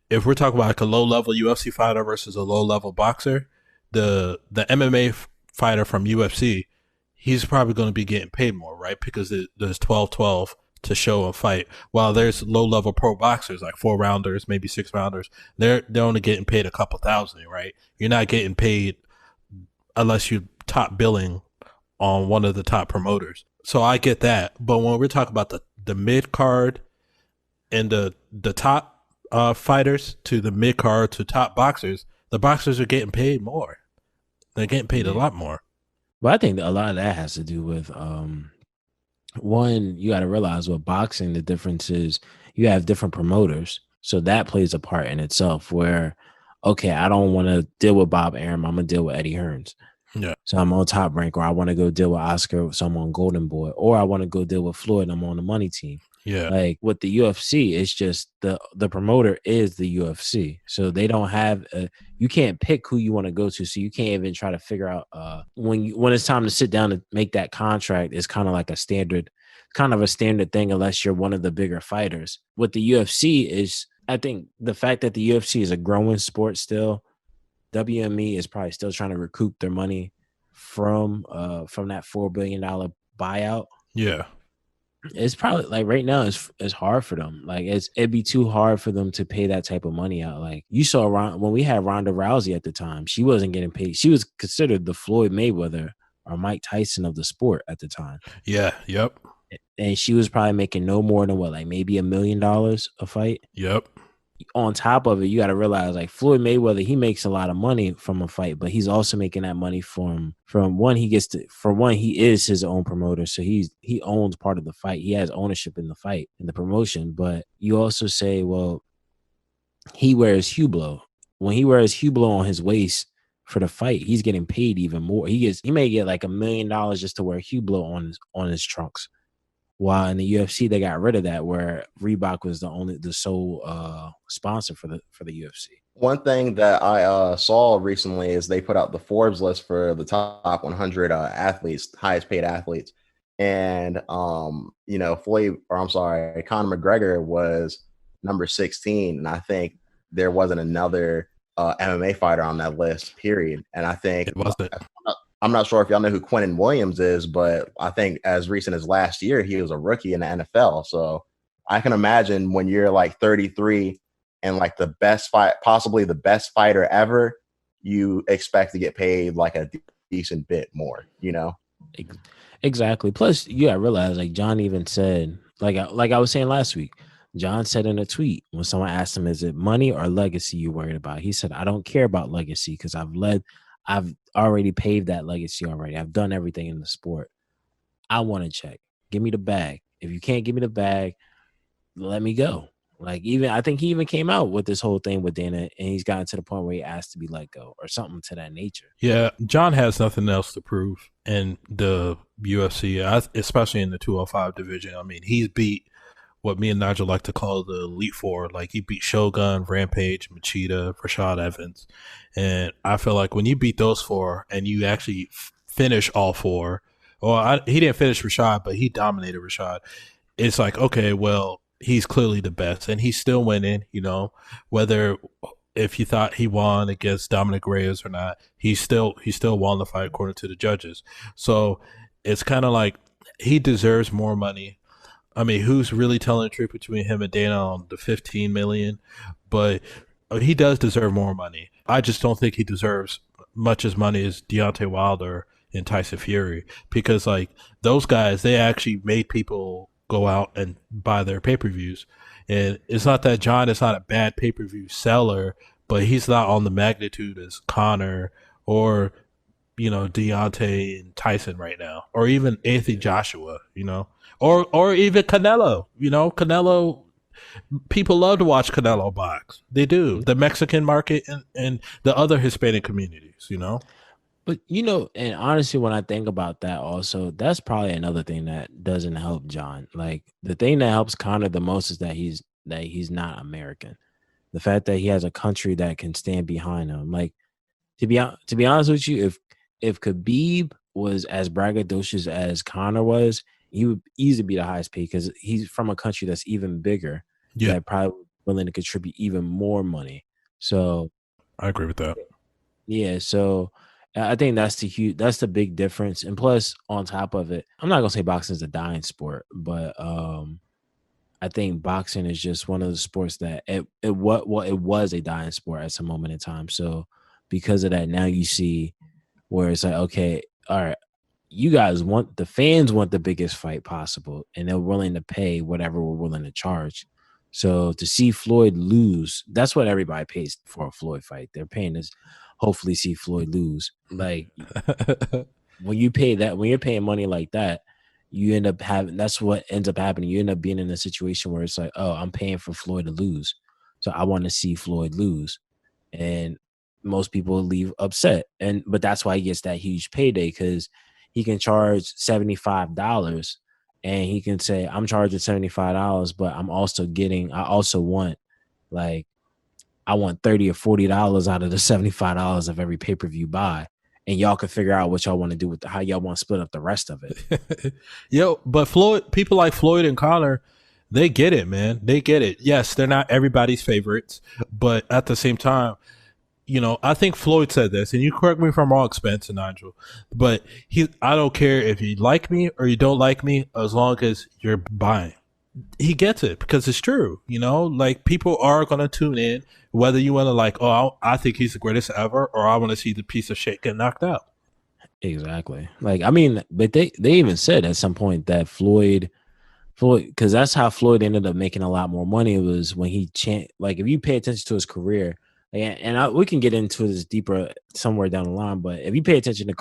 if we're talking about like a low level UFC fighter versus a low level boxer, the MMA fighter from UFC, he's probably going to be getting paid more, right? Because there's 12-12 to show a fight, while there's low level pro boxers like 4-rounders, maybe 6-rounders. They're only getting paid a couple thousand, right? You're not getting paid unless you top billing on one of the top promoters. So I get that, but when we're talking about the mid card and the top fighters to the mid card to top boxers, the boxers are getting paid more. They're getting paid a lot more. But I think that a lot of that has to do with one, you got to realize with boxing, the difference is you have different promoters. So that plays a part in itself where, okay, I don't want to deal with Bob Arum, I'm going to deal with Eddie Hearns. Yeah. So I'm on Top Rank, or I want to go deal with Oscar, so I'm on Golden Boy, or I want to go deal with Floyd and I'm on the money team. Yeah. Like with the UFC, it's just the promoter is the UFC. So they don't have you can't pick who you want to go to. So you can't even try to figure out when it's time to sit down to make that contract. It's kind of like a standard thing unless you're one of the bigger fighters. With the UFC is, I think the fact that the UFC is a growing sport still, WME is probably still trying to recoup their money from that $4 billion buyout. Yeah. It's probably like right now it's hard for them. Like it'd be too hard for them to pay that type of money out. Like you saw when we had Ronda Rousey at the time, she wasn't getting paid. She was considered the Floyd Mayweather or Mike Tyson of the sport at the time. Yeah. Yep. And she was probably making no more than like maybe $1 million a fight. Yep. On top of it, you got to realize like Floyd Mayweather, he makes a lot of money from a fight, but he's also making that money from one, he is his own promoter. So he owns part of the fight. He has ownership in the fight, in the promotion. But you also say, well, he wears Hublot. When he wears Hublot on his waist for the fight, he's getting paid even more. He may get like $1 million just to wear Hublot on his trunks. While in the UFC, they got rid of that, where Reebok was the sole sponsor for the UFC. One thing that I saw recently is they put out the Forbes list for the top 100 athletes, highest paid athletes, and Conor McGregor was number 16, and I think there wasn't another MMA fighter on that list. Period. And I think it wasn't. I'm not sure if y'all know who Quentin Williams is, but I think as recent as last year, he was a rookie in the NFL. So I can imagine when you're like 33 and like the best possibly the best fighter ever, you expect to get paid like a decent bit more, you know? Exactly. Plus, you gotta realize, like John even said, like I was saying last week, John said in a tweet when someone asked him, "Is it money or legacy you worried about?" He said, "I don't care about legacy because I've already paved that legacy already. I've done everything in the sport. I want to check. Give me the bag. If you can't give me the bag, let me go." Like, even I think he even came out with this whole thing with Dana, and he's gotten to the point where he asked to be let go or something to that nature. Yeah, John has nothing else to prove in the UFC, especially in the 205 division. I mean, he's beat what me and Nigel like to call the Elite Four. Like, he beat Shogun, Rampage, Machida, Rashad Evans. And I feel like when you beat those four and you actually finish all four, he didn't finish Rashad, but he dominated Rashad. It's like, okay, well, he's clearly the best, and he's still winning. Whether if you thought he won against Dominic Reyes or not, he still won the fight according to the judges. So it's kind of like he deserves more money. I mean, who's really telling the truth between him and Dana on the 15 million? But he does deserve more money. I just don't think he deserves much as money as Deontay Wilder and Tyson Fury, because like those guys, they actually made people go out and buy their pay-per-views. And it's not that John is not a bad pay-per-view seller, but he's not on the magnitude as Conor or Deontay and Tyson right now, or even Anthony Joshua, or even Canelo. Canelo, people love to watch Canelo box. They do. The Mexican market and the other Hispanic communities. But and honestly, when I think about that, also, that's probably another thing that doesn't help John. Like, the thing that helps Conor the most is that he's not American. The fact that he has a country that can stand behind him. Like, to be honest with you, if Khabib was as braggadocious as Conor was, he would easily be the highest paid because he's from a country that's even bigger. Yeah, that probably willing to contribute even more money. So I agree with that. yeah, so I think that's the big difference. And plus, on top of it, I'm not gonna say boxing is a dying sport, but I think boxing is just one of the sports that it was a dying sport at some moment in time. So because of that, now you see where it's like, okay, all right, the fans want the biggest fight possible, and they're willing to pay whatever we're willing to charge. So to see Floyd lose, that's what everybody pays for a Floyd fight. They're paying to hopefully see Floyd lose. Like, when you're paying money like that, you end up having, that's what ends up happening. You end up being in a situation where it's like, oh, I'm paying for Floyd to lose, so I want to see Floyd lose. And most people leave upset. But that's why he gets that huge payday, because he can charge $75 and he can say, I'm charging $75, but I want $30 or $40 out of the $75 of every pay-per-view buy. And y'all can figure out what y'all want to do with how y'all want to split up the rest of it. But people like Floyd and Conor, they get it, man. They get it. Yes, they're not everybody's favorites, but at the same time, I think Floyd said this, and you correct me if I'm wrong, Spence and Nigel, but I don't care if you like me or you don't like me, as long as you're buying. He gets it because it's true. Like, people are going to tune in, whether you want to, like, oh, I think he's the greatest ever, or I want to see the piece of shit get knocked out. Exactly. Like, I mean, but they even said at some point that Floyd, because that's how Floyd ended up making a lot more money. It was when he like, if you pay attention to his career, and we can get into this deeper somewhere down the line, but if you pay attention to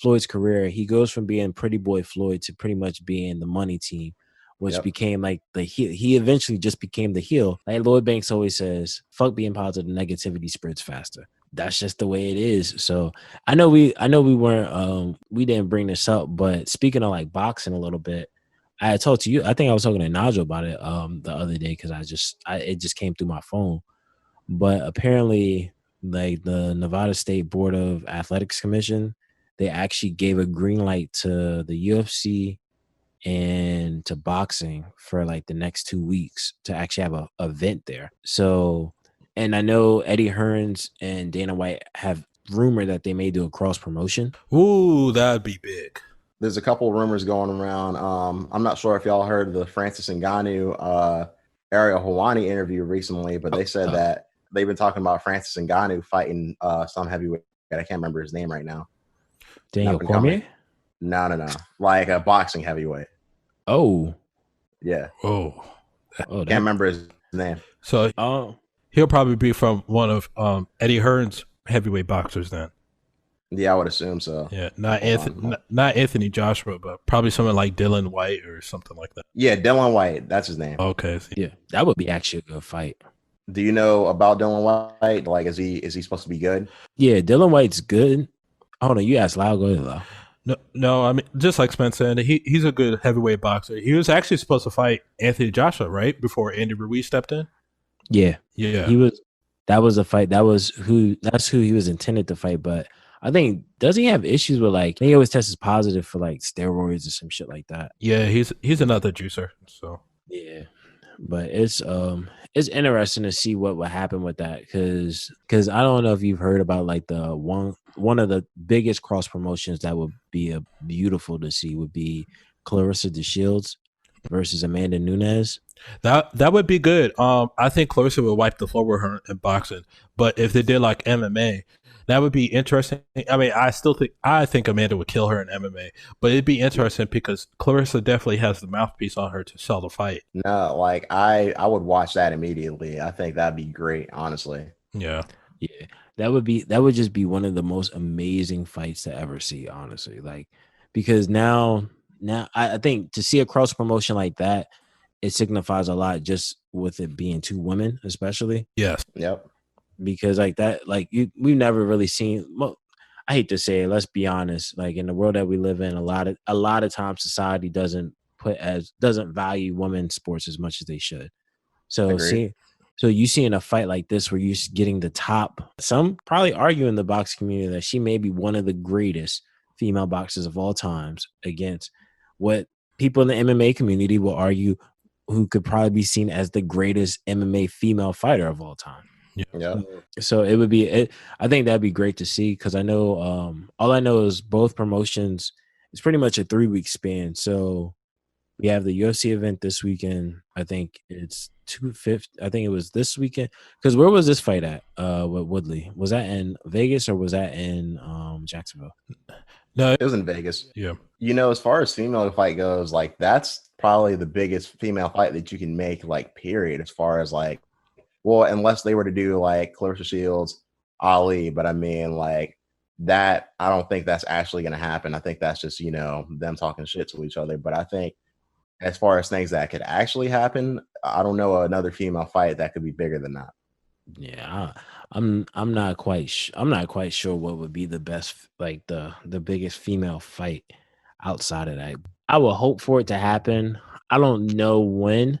Floyd's career, he goes from being Pretty Boy Floyd to pretty much being the money team, which became like the heel. He eventually just became the heel. Like Lloyd Banks always says, fuck being positive, negativity spreads faster. That's just the way it is. So I know we weren't we didn't bring this up, but speaking of like boxing a little bit, I had talked to you. I think I was talking to Nigel about it the other day because it just came through my phone. But apparently, like, the Nevada State Board of Athletics Commission, they actually gave a green light to the UFC and to boxing for like the next 2 weeks to actually have a event there. So, and I know Eddie Hearns and Dana White have rumored that they may do a cross promotion. Ooh, that'd be big. There's a couple rumors going around. I'm not sure if y'all heard the Francis Ngannou Ariel Helwani interview recently, but they said that they've been talking about Francis Ngannou fighting some heavyweight. I can't remember his name right now. Daniel Cormier? No. Like a boxing heavyweight. Oh. Yeah. Oh. Oh, Can't remember his name. So oh, he'll probably be from one of Eddie Hearn's heavyweight boxers then. Yeah, I would assume so. Yeah, not Hold Anthony, on. not Anthony Joshua, but probably someone like Dylan White or something like that. Yeah, Dylan White. That's his name. Okay, yeah, that would be actually a good fight. Do you know about Dylan White? Like, is he supposed to be good? Yeah, Dylan White's good. Hold on, you asked Lau. Go ahead, Lau. No, I mean just like Spencer, and he's a good heavyweight boxer. He was actually supposed to fight Anthony Joshua right before Andy Ruiz stepped in. Yeah, Yeah, he was. That was a fight. That's who he was intended to fight. But I think does he have issues with like he always tests positive for like steroids or some shit like that. yeah, he's another juicer. So Yeah, but it's interesting to see what would happen with that because I don't know if you've heard about like the one of the biggest cross promotions that would be a beautiful to see would be Clarissa DeShields versus Amanda Nunes. that would be good. I think Clarissa would wipe the floor with her in boxing, but if they did like MMA, that would be interesting. I mean, I think Amanda would kill her in MMA, but it'd be interesting because Clarissa definitely has the mouthpiece on her to sell the fight. No, like I would watch that immediately. I think that'd be great, honestly. Yeah, Yeah, that would just be one of the most amazing fights to ever see, honestly. Like because now I think to see a cross promotion like that, it signifies a lot just with it being two women, especially yes, Yep. because like that, like we've never really seen. Well, I hate to say it, let's be honest. Like in the world that we live in, a lot of times society doesn't value women's sports as much as they should. So Agreed. so you see in a fight like this where you're getting the top, some probably argue in the boxing community that she may be one of the greatest female boxers of all times against what people in the MMA community will argue who could probably be seen as the greatest MMA female fighter of all time. Yep. So it would be I think that'd be great to see because I know all I know is both promotions it's pretty much a 3-week span. So we have the UFC event this weekend. I think it's 250. I think it was this weekend. Because where was this fight at? With Woodley? Was that in Vegas or was that in Jacksonville? no, It was in Vegas. yeah, You know, as far as female fight goes, like that's probably the biggest female fight that you can make, like, period, as far as like, well, unless they were to do like Clarissa Shields, Ali, but I mean, like that, I don't think that's actually going to happen. I think that's just, them talking shit to each other. But I think as far as things that could actually happen, I don't know another female fight that could be bigger than that. Yeah, I'm not I'm not quite sure what would be the best like the biggest female fight outside of that. I would hope for it to happen. I don't know when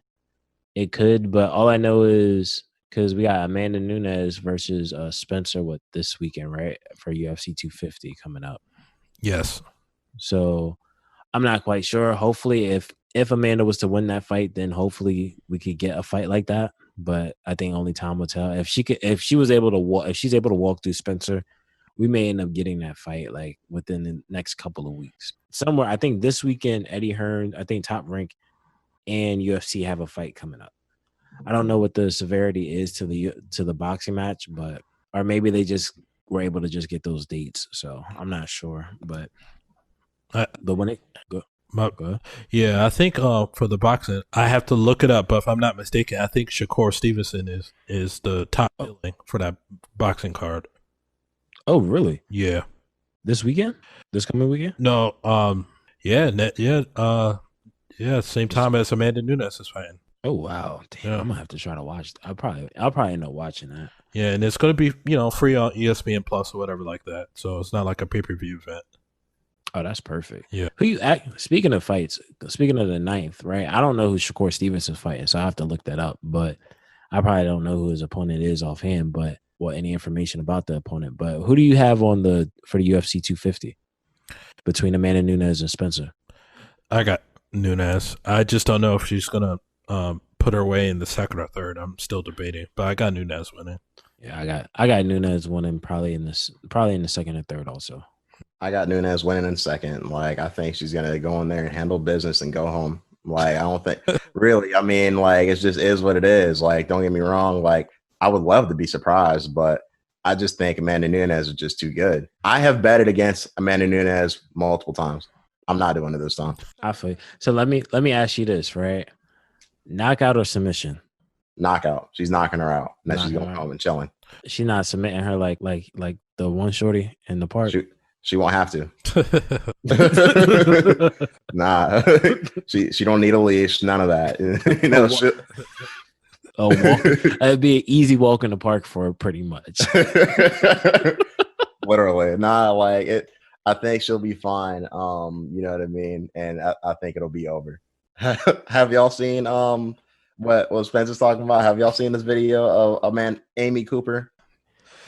it could, but all I know is because we got Amanda Nunes versus Spencer this weekend, right? For UFC 250 coming up. yes, So I'm not quite sure. Hopefully, if Amanda was to win that fight, then hopefully we could get a fight like that. But I think only time will tell. If she's able to walk through Spencer, we may end up getting that fight like within the next couple of weeks. Somewhere, I think this weekend, Eddie Hearn, I think Top Rank and UFC have a fight coming up. I don't know what the severity is to the boxing match, but or maybe they just were able to just get those dates. So I'm not sure, but when it go ahead. yeah. I think for the boxing, I have to look it up, but if I'm not mistaken, I think Shakur Stevenson is the top billing for that boxing card. Oh, really? Yeah. This weekend? This coming weekend? No. Yeah. Same time as Amanda Nunes is fighting. Oh wow! Damn, Yeah. I'm gonna have to try to watch. I'll probably end up watching that. Yeah, and it's going to be free on ESPN Plus or whatever like that. So it's not like a pay-per-view event. Oh, that's perfect. Yeah. Speaking of fights, speaking of the 9th, right? I don't know who Shakur Stevenson's fighting, so I have to look that up. But I probably don't know who his opponent is offhand. But any information about the opponent? But who do you have for the UFC 250 between Amanda Nunes and Spencer? I got Nunes. I just don't know if she's going to put her away in the second or third. I'm still debating, but I got Nunes winning. Yeah, I got Nunes winning probably in the second or third also. I got Nunes winning in second. Like, I think she's going to go in there and handle business and go home. Like, I don't think really, I mean, like, it just is what it is. Like, don't get me wrong. Like, I would love to be surprised, but I just think Amanda Nunes is just too good. I have betted against Amanda Nunes multiple times. I'm not doing it this time. I feel you. So let me ask you this, right? Knockout or submission? Knockout. She's knocking her out. And then she's Knocking going her out. home and chilling. She's not submitting her like the one shorty in the park. She won't have to. Nah, she don't need a leash. None of that. You know, it'd be an easy walk in the park for her, pretty much. Literally, nah. Like it. I think she'll be fine. You know what I mean, and I think it'll be over. Have y'all seen what Spencer's talking about? Have y'all seen this video of a man, Amy Cooper?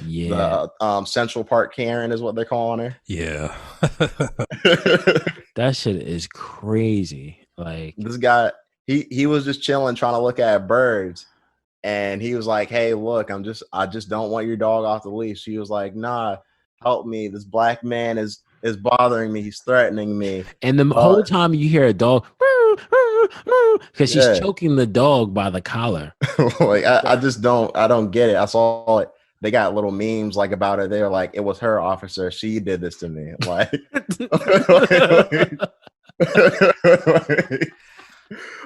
Yeah, the Central Park Karen is what they're calling her. Yeah. That shit is crazy. Like, this guy, he was just chilling, trying to look at birds, and he was like, "Hey, look, I just don't want your dog off the leash." She was like, "Nah, help me. This black man is bothering me. He's threatening me." And the whole time you hear a dog, because she's choking the dog by the collar. Like I don't get it. I saw it. They got little memes like about it. They're like, it was her, officer. She did this to me. Like,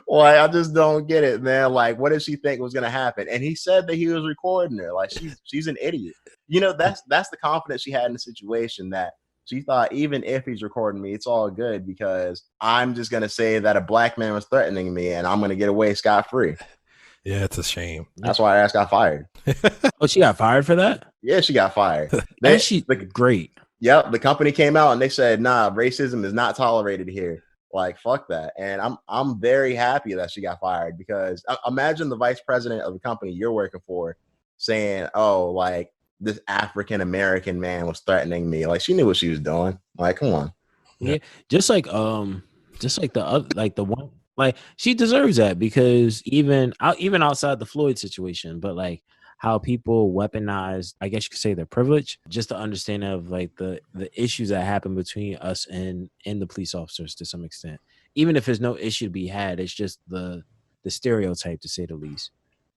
like, I just don't get it, man. Like, what did she think was gonna happen? And he said that he was recording her. Like, she's an idiot. You know, that's the confidence she had in the situation, that she thought, even if he's recording me, it's all good because I'm just gonna say that a black man was threatening me and I'm gonna get away scot-free. Yeah, it's a shame. That's why her ass got fired. Oh, she got fired for that? Yeah, she got fired. Great. Yep, the company came out and they said, "Nah, racism is not tolerated here." Like, fuck that. And I'm very happy that she got fired, because imagine the vice president of the company you're working for saying, "Oh, like, this African American man was threatening me." Like, she knew what she was doing. Like, come on. Yeah, just like the other, like the one. Like, she deserves that, because even outside the Floyd situation, but like how people weaponize, I guess you could say, their privilege, just to understand of like the issues that happen between us and the police officers to some extent. Even if there's no issue to be had, it's just the stereotype, to say the least.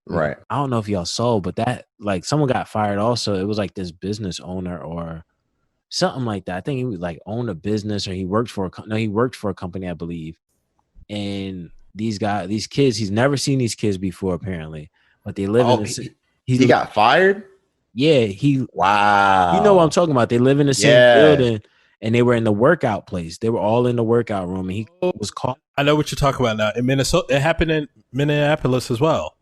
Right. I don't know if y'all saw, but that, like, someone got fired also. It was like this business owner or something like that. I think he was like owned a business, or he worked for a company, I believe. And these kids, he's never seen these kids before apparently, but they live in the he got fired. Yeah, wow. You know what I'm talking about? They live in the same building, and they were in the workout place. They were all in the workout room, and he was caught. I know what you're talking about now. In Minnesota, it happened in Minneapolis as well.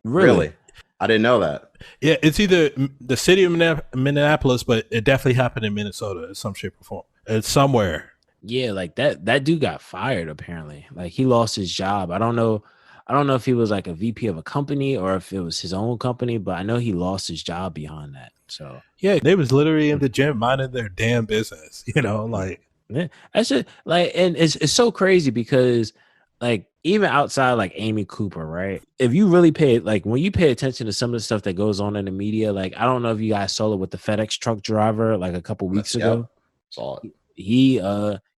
Really? I didn't know that. Yeah, it's either the city of Minneapolis, but it definitely happened in Minnesota in some shape or form. It's somewhere. Yeah, like that dude got fired apparently. Like, he lost his job. I don't know if he was like a VP of a company or if it was his own company, but I know he lost his job behind that. So yeah, they was literally in the gym minding their damn business, you know, like, yeah, that's it. Like, and it's so crazy because, like, even outside like Amy Cooper, right? If you really when you pay attention to some of the stuff that goes on in the media, like, I don't know if you guys saw it with the FedEx truck driver like a couple weeks ago. Saw it. He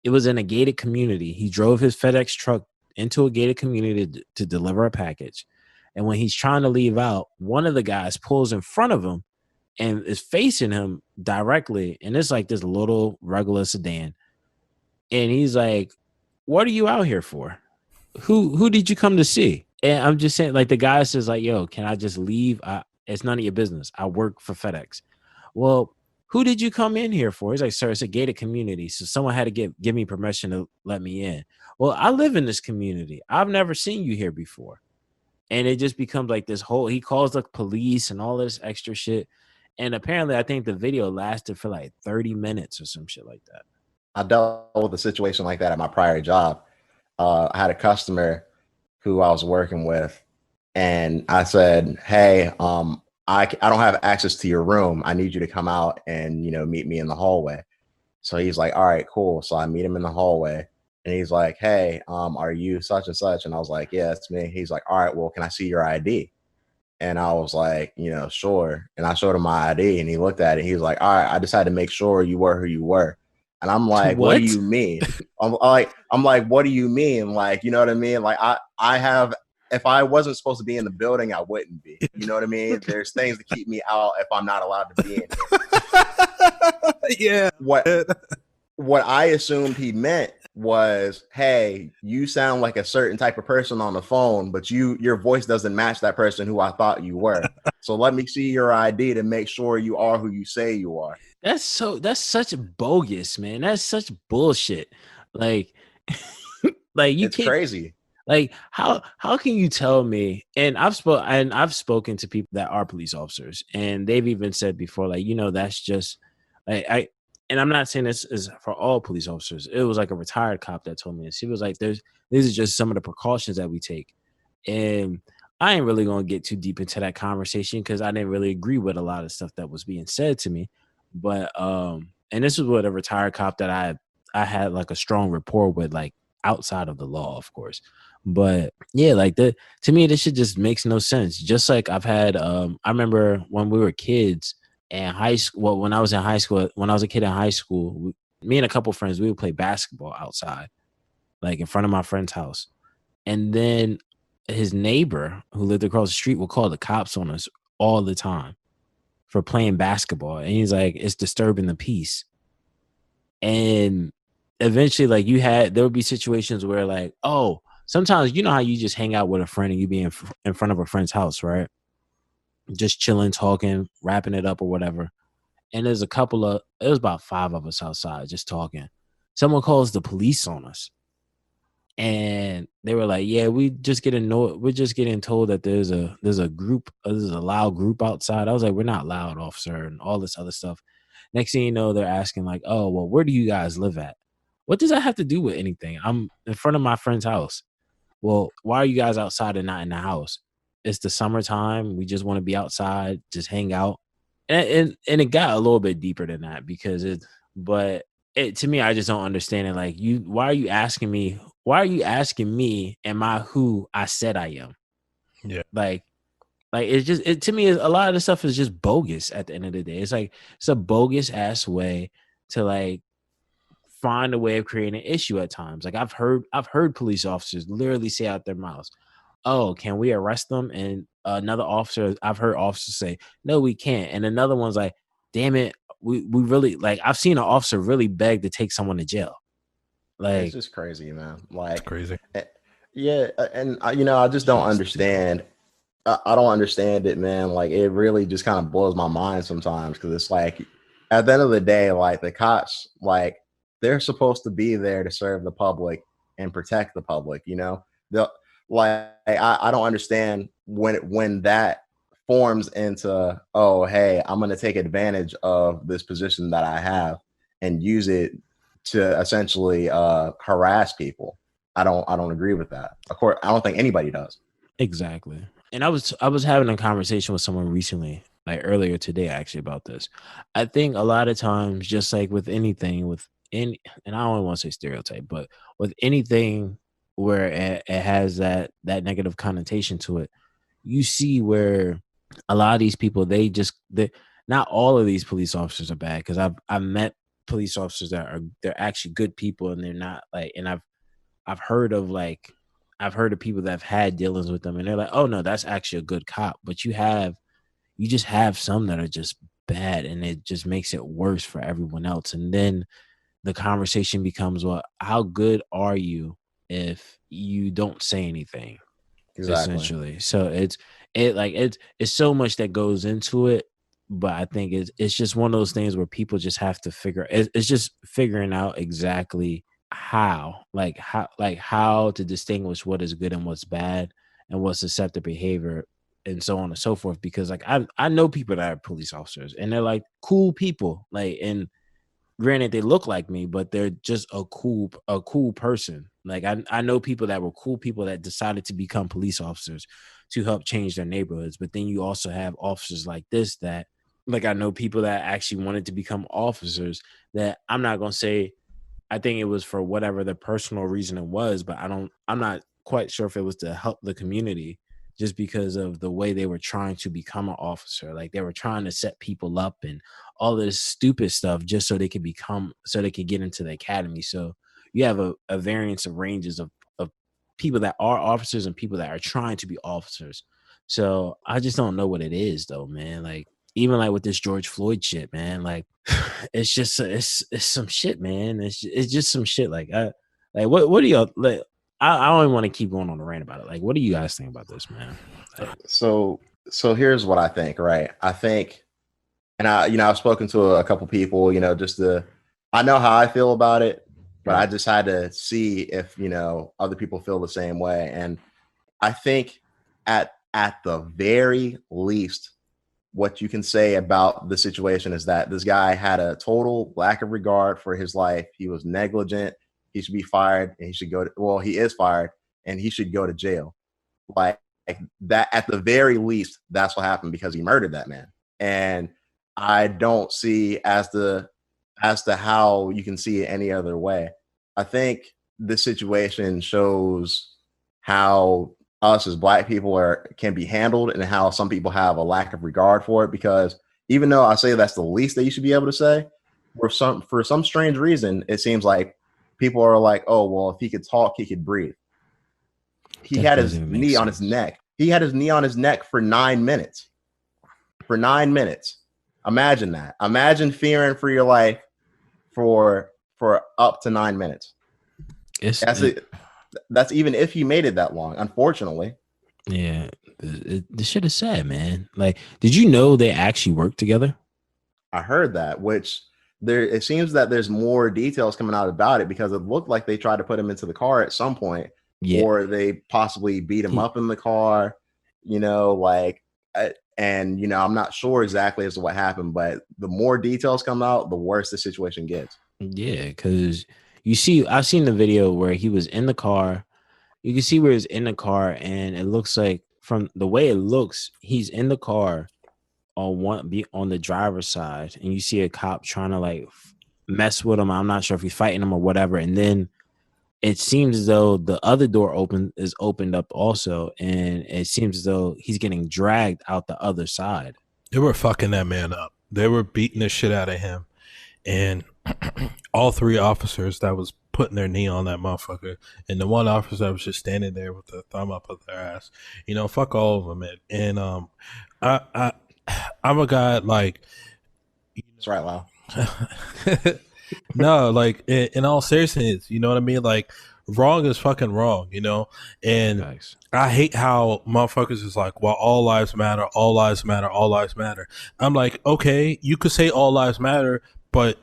it was in a gated community. He drove his FedEx truck into a gated community to deliver a package. And when he's trying to leave out, one of the guys pulls in front of him and is facing him directly. And it's like this little regular sedan. And he's like, "What are you out here for? Who did you come to see?" And I'm just saying, like, the guy says, like, "Yo, can I just leave? It's none of your business. I work for FedEx." Well, who did you come in here for? He's like, "Sir, it's a gated community, so someone had to give me permission to let me in." Well, I live in this community. I've never seen you here before. And it just becomes like this whole, he calls the police and all this extra shit. And apparently, I think the video lasted for like 30 minutes or some shit like that. I dealt with a situation like that at my prior job. I had a customer who I was working with, and I said, "Hey, I don't have access to your room. I need you to come out and, you know, meet me in the hallway." So he's like, "All right, cool." So I meet him in the hallway, and he's like, "Hey, are you such and such?" And I was like, "Yeah, it's me." He's like, "All right, well, can I see your ID?" And I was like, "You know, sure." And I showed him my ID, and he looked at it. He was like, "All right, I just had to make sure you were who you were." And I'm like, "What do you mean?" I'm like, "What do you mean?" Like, you know what I mean? Like, I have, if I wasn't supposed to be in the building, I wouldn't be. You know what I mean? There's things to keep me out if I'm not allowed to be in here. Yeah. What I assumed he meant was, hey, you sound like a certain type of person on the phone, but your voice doesn't match that person who I thought you were. So let me see your ID to make sure you are who you say you are. That's such bogus, man. That's such bullshit. Like, like you It's can't. crazy. Like how can you tell me? And I've spoken to people that are police officers, and they've even said before, like, that's just like and I'm not saying this is for all police officers. It was like a retired cop that told me this. He was like, these are just some of the precautions that we take. And I ain't really gonna get too deep into that conversation because I didn't really agree with a lot of stuff that was being said to me. But and this was with a retired cop that I had like a strong rapport with, like outside of the law, of course. But yeah, like to me, this shit just makes no sense. Just like I've had, I remember when we were kids in high school. Well, when I was in high school, when I was a kid in high school, me and a couple friends, we would play basketball outside, like in front of my friend's house. And then his neighbor who lived across the street would call the cops on us all the time for playing basketball. And he's like, it's disturbing the peace. And eventually, like there would be situations where like, oh, sometimes how you just hang out with a friend and you be in front of a friend's house, right? Just chilling, talking, wrapping it up or whatever. And it was about 5 of us outside just talking. Someone calls the police on us. And they were like, yeah, we're just getting told that there's a loud group outside. I was like, we're not loud, officer, and all this other stuff. Next thing you know, they're asking like, oh, well, where do you guys live at? What does that have to do with anything? I'm in front of my friend's house. Well, why are you guys outside and not in the house? It's the summertime. We just want to be outside, just hang out. And it got a little bit deeper than that because to me, I just don't understand it. Like why are you asking me? Why are you asking me? Am I who I said I am? Yeah. Like it's just to me, a lot of the stuff is just bogus at the end of the day. It's like it's a bogus ass way to like find a way of creating an issue at times. Like I've heard police officers literally say out their mouths, oh, can we arrest them? And another officer, I've heard officers say, no, we can't. And another one's like, damn it, we really, like, I've seen an officer really beg to take someone to jail. Like, it's just crazy, man. Like, it's crazy. Yeah, and I just don't understand. I don't understand it, man. Like, it really just kind of blows my mind sometimes because it's like, at the end of the day, like the cops, like they're supposed to be there to serve the public and protect the public. I don't understand when that forms into, oh, hey, I'm going to take advantage of this position that I have and use it to essentially harass people. I don't agree with that. Of course, I don't think anybody does. Exactly. And I was having a conversation with someone recently, like earlier today, actually, about this. I think a lot of times, just like with anything, and I don't want to say stereotype, but with anything where it has that negative connotation to it, you see where a lot of these people, not all of these police officers are bad, because I've met police officers they're actually good people, and they're not like, and I've heard of people that have had dealings with them, and they're like, oh no, that's actually a good cop. But you just have some that are just bad, and it just makes it worse for everyone else. And then the conversation becomes, well, how good are you if you don't say anything? Exactly. Essentially. So it's so much that goes into it. But I think it's just one of those things where people just have to it's just figuring out exactly how to distinguish what is good and what's bad and what's accepted behavior and so on and so forth. Because like I know people that are police officers and they're like cool people, like, and granted they look like me, but they're just a cool person. Like I know people that were cool people that decided to become police officers to help change their neighborhoods. But then you also have officers like this that, like, I know people that actually wanted to become officers that I'm not going to say, I think it was for whatever the personal reason it was, but I'm not quite sure if it was to help the community, just because of the way they were trying to become an officer. Like they were trying to set people up and all this stupid stuff just so they could get into the academy. So you have a variance of ranges of people that are officers and people that are trying to be officers. So I just don't know what it is though, man. Like, even like with this George Floyd shit, man, like it's just it's some shit, man. It's just some shit. Like Like, what do y'all like? I don't even want to keep going on the rant about it. Like, what do you guys think about this, man? Like, So here's what I think, right? I think, and I've spoken to a couple people, I know how I feel about it, but I just had to see if, other people feel the same way. And I think at the very least, what you can say about the situation is that this guy had a total lack of regard for his life. He was negligent. He should be fired, and he should go to, well, he is fired, and he should go to jail. Like that, at the very least, that's what happened, because he murdered that man. And I don't see as to how you can see it any other way. I think this situation shows how us as Black people can be handled, and how some people have a lack of regard for it. Because even though I say that's the least that you should be able to say, for some strange reason, it seems like people are like, oh, well, if he could talk, he could breathe. He had his knee on his neck. He had his knee on his neck for 9 minutes. For 9 minutes. Imagine that. Imagine fearing for your life for up to 9 minutes. That's even if he made it that long, unfortunately. Yeah, this shit is sad, man. Like, did you know they actually worked together? I heard that, which it seems that there's more details coming out about it, because it looked like they tried to put him into the car at some point, or they possibly beat him up in the car, and I'm not sure exactly as to what happened, but the more details come out, the worse the situation gets. Yeah, because I've seen the video where he was in the car. You can see where he's in the car, and it looks like, from the way it looks, he's in the car on the driver's side, and you see a cop trying to like mess with him. I'm not sure if he's fighting him or whatever, and then it seems as though the other door is opened up also, and it seems as though he's getting dragged out the other side. They were fucking that man up. They were beating the shit out of him, and all three officers that was putting their knee on that motherfucker, and the one officer that was just standing there with the thumb up of their ass, fuck all of them, man. And I'm a guy like, that's right, wow. No, like in all seriousness, you know what I mean? Like, wrong is fucking wrong, And nice. I hate how motherfuckers is like, well, all lives matter, all lives matter, all lives matter. I'm like, okay, you could say all lives matter, but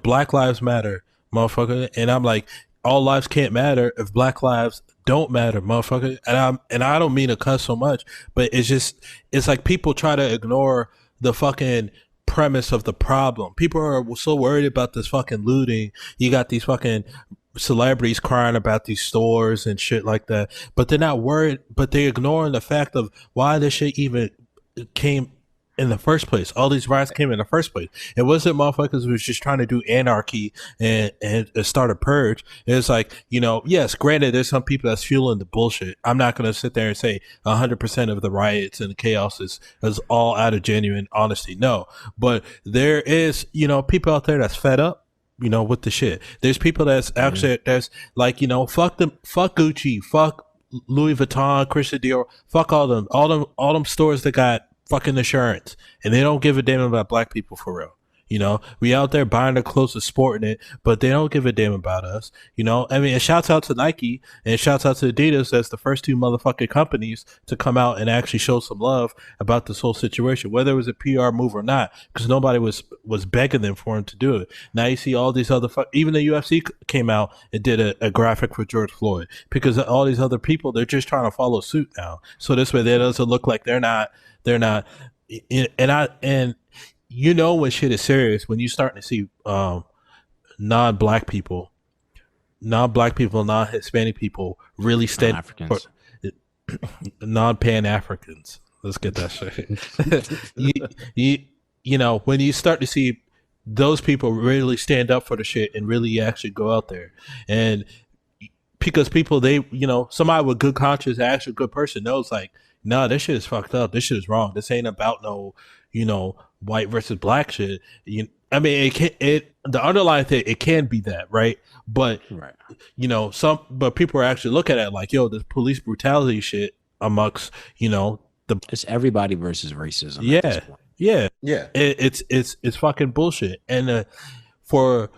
Black lives matter, motherfucker. And I'm like, all lives can't matter if Black lives don't matter, motherfucker. And I don't mean to cuss so much, but it's like people try to ignore the fucking premise of the problem. People are so worried about this fucking looting. You got these fucking celebrities crying about these stores and shit like that, but they're not worried, but they're ignoring the fact of why this shit even came in the first place. All these riots came in the first place. It wasn't motherfuckers who was just trying to do anarchy and start a purge. It's like, yes, granted, there's some people that's fueling the bullshit. I'm not going to sit there and say 100% of the riots and the chaos is all out of genuine honesty. No, but there is, people out there that's fed up, with the shit. There's people that's actually, that's like, fuck Gucci, fuck Louis Vuitton, Christian Dior, fuck all them stores that got fucking insurance, and they don't give a damn about Black people for real. We out there buying their clothes and sporting it, but they don't give a damn about us. I mean, and shouts out to Nike and shouts out to Adidas as the first two motherfucking companies to come out and actually show some love about this whole situation, whether it was a PR move or not, because nobody was begging them for him to do it. Now you see all these other, even the UFC came out and did a graphic for George Floyd, because all these other people, they're just trying to follow suit now. So this way, that doesn't look like they're not, and when shit is serious, when you're starting to see non-Black people, non-Hispanic people really stand for non-Pan-Africans. Let's get that shit. When you start to see those people really stand up for the shit and really actually go out there, and because people, they, somebody with good conscience, actually a good person knows, like, nah, this shit is fucked up. This shit is wrong. This ain't about no, white versus Black shit. I mean, the underlying thing, it can be that, right? But right. But people are actually looking at it like, yo, this police brutality shit amongst, it's everybody versus racism. Yeah. It's fucking bullshit. And for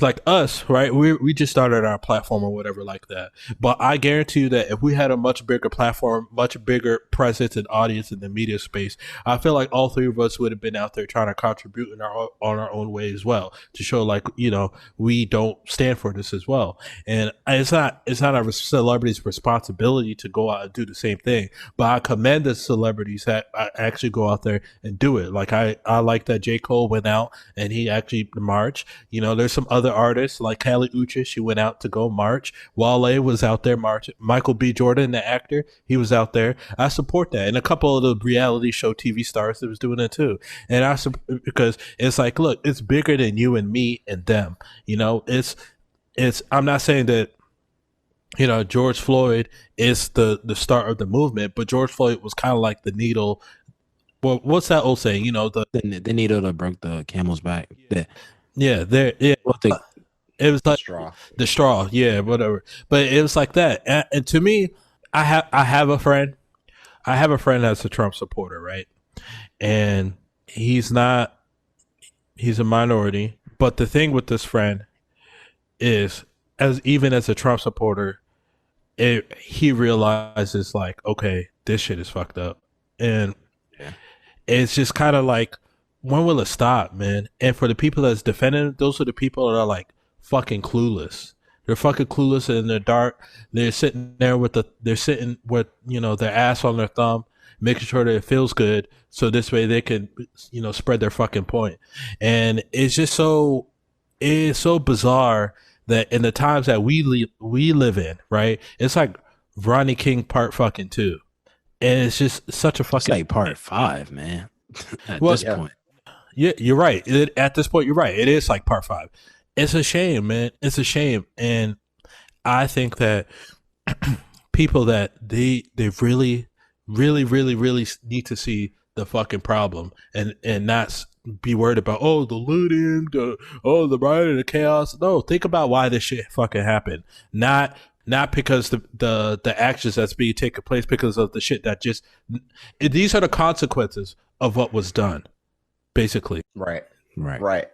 like us, right? We just started our platform or whatever like that. But I guarantee you that if we had a much bigger platform, much bigger presence and audience in the media space, I feel like all three of us would have been out there trying to contribute on our own way as well to show like, you know, we don't stand for this as well. And it's not a celebrity's responsibility to go out and do the same thing. But I commend the celebrities that actually go out there and do it. Like I like that J. Cole went out and he actually marched. You know, there's some other artists like Kali Uchis. She went out to go march. Wale was out there marching. Michael B. Jordan, the actor, he was out there. I support that, and a couple of the reality show TV stars that was doing it too. And because it's like, look, it's bigger than you and me and them. You know, it's. I'm not saying that, you know, George Floyd is the start of the movement, but George Floyd was kind of like the needle. Well, what's that old saying? You know, the needle that broke the camel's back. Yeah, it was like the straw, yeah, whatever. But it was like that, and to me, I have a friend. I have a friend that's a Trump supporter, right? And he's a minority. But the thing with this friend is, even as a Trump supporter, he realizes like, okay, this shit is fucked up, and it's just kind of like, when will it stop, man? And for the people that's defending it, those are the people that are like fucking clueless. They're fucking clueless in the dark. They're sitting there they're sitting with, you know, their ass on their thumb, making sure that it feels good, so this way they can, you know, spread their fucking point. And it's so bizarre that in the times that we live in, right? It's like Rodney King part fucking 2. And it's just such a fucking, it's like part 5, man. At this point. Yeah, you're right. At this point, you're right. It is like part 5. It's a shame, man. It's a shame. And I think that people that they really, really, really, really need to see the fucking problem and not be worried about, oh, the looting, the riot, the chaos. No, think about why this shit fucking happened. Not because the actions that's being taken place, because of the shit that just, these are the consequences of what was done, basically. Right.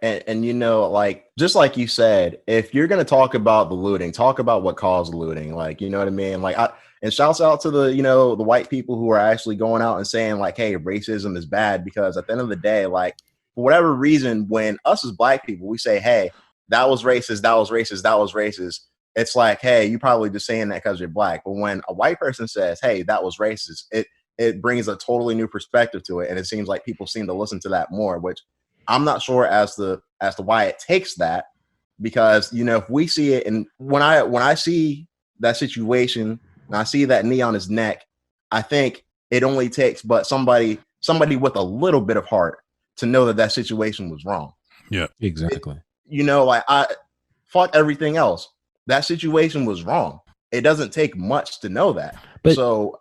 And you know, like, just like you said, if you're going to talk about the looting, talk about what caused the looting. Like, you know what I mean? Like, and shouts out to the, you know, the white people who are actually going out and saying like, hey, racism is bad, because at the end of the day, like, for whatever reason, when us as black people, we say, hey, that was racist, that was racist, that was racist. It's like, hey, you probably just saying that because you're black. But when a white person says, hey, that was racist, it brings a totally new perspective to it. And it seems like people seem to listen to that more, which I'm not sure as to why it takes that, because, you know, if we see it, and when I see that situation and I see that knee on his neck, I think it only takes but somebody with a little bit of heart to know that situation was wrong. Yeah, exactly. You know, like, fuck everything else. That situation was wrong. It doesn't take much to know that. But so,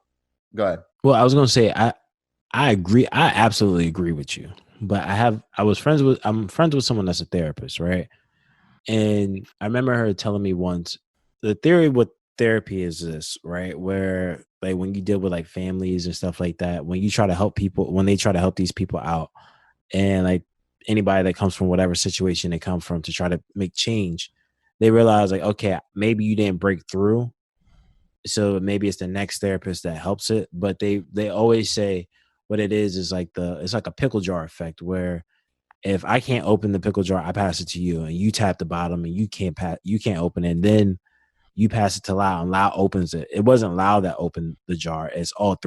go ahead. Well, I was gonna say I agree. I absolutely agree with you. But I'm friends with someone that's a therapist, right? And I remember her telling me once, the theory with therapy is this, right? Where like when you deal with like families and stuff like that, when you try to help people, when they try to help these people out, and like anybody that comes from whatever situation they come from to try to make change, they realize like, okay, maybe you didn't break through, so maybe it's the next therapist that helps it. But they always say what it is like it's like a pickle jar effect, where if I can't open the pickle jar, I pass it to you, and you tap the bottom and you can't open it, and then you pass it to Lau, and Lau opens it. It wasn't Lau that opened the jar. It's all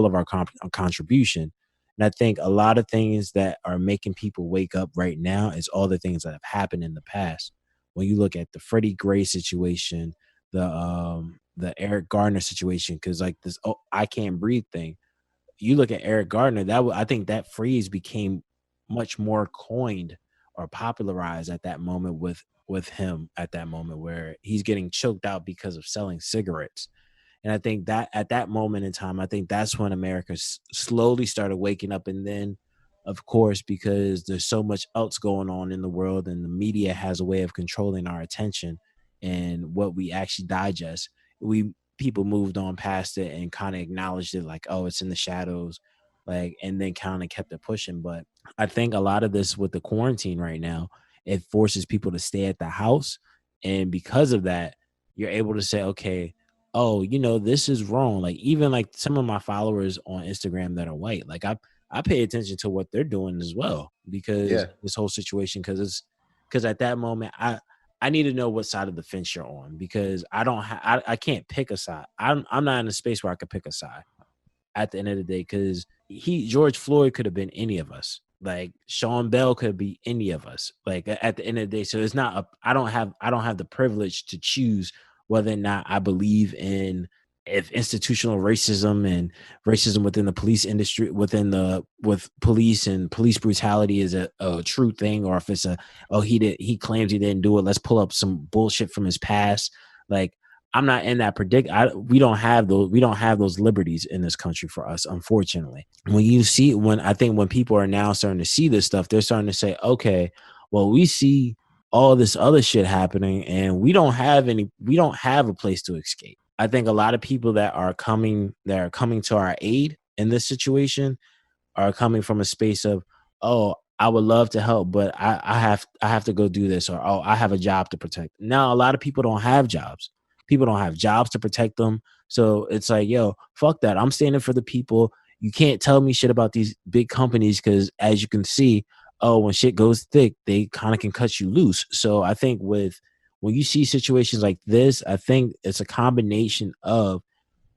of our contribution. And I think a lot of things that are making people wake up right now is all the things that have happened in the past. When you look at the Freddie Gray situation, the Eric Gardner situation, because like this I can't breathe thing. You look at Eric Gardner, I think that phrase became much more coined or popularized at that moment with him, at that moment where he's getting choked out because of selling cigarettes. And I think that at that moment in time, I think that's when America slowly started waking up. And then, of course, because there's so much else going on in the world, and the media has a way of controlling our attention and what we actually digest, people moved on past it and kind of acknowledged it like, oh, it's in the shadows, like, and then kind of kept it pushing. But I think a lot of this with the quarantine right now it forces people to stay at the house. And because of that, you're able to say, okay, oh, this is wrong. Like, even like some of my followers on Instagram that are white, like I pay attention to what they're doing as well, because Yeah. this whole situation, because at that moment I need to know what side of the fence you're on, because I can't pick a side. I'm not in a space where I could pick a side at the end of the day, because George Floyd could have been any of us. Like, Sean Bell could be any of us. Like, at the end of the day, so it's not I don't have the privilege to choose whether or not I believe in, if institutional racism and racism within the police industry, with police and police brutality is a true thing, or if it's he claims he didn't do it. Let's pull up some bullshit from his past. Like, I'm not in that we don't have those liberties in this country for us, unfortunately. I think when people are now starting to see this stuff, they're starting to say, okay, well, we see all this other shit happening, and we don't have a place to escape. I think a lot of people that are coming to our aid in this situation are coming from a space of, oh, I would love to help, but I have to go do this, or, oh, I have a job to protect. Now, a lot of people don't have jobs. People don't have jobs to protect them. So it's like, yo, fuck that. I'm standing for the people. You can't tell me shit about these big companies, because, as you can see, when shit goes thick, they kind of can cut you loose. So I think when you see situations like this, I think it's a combination of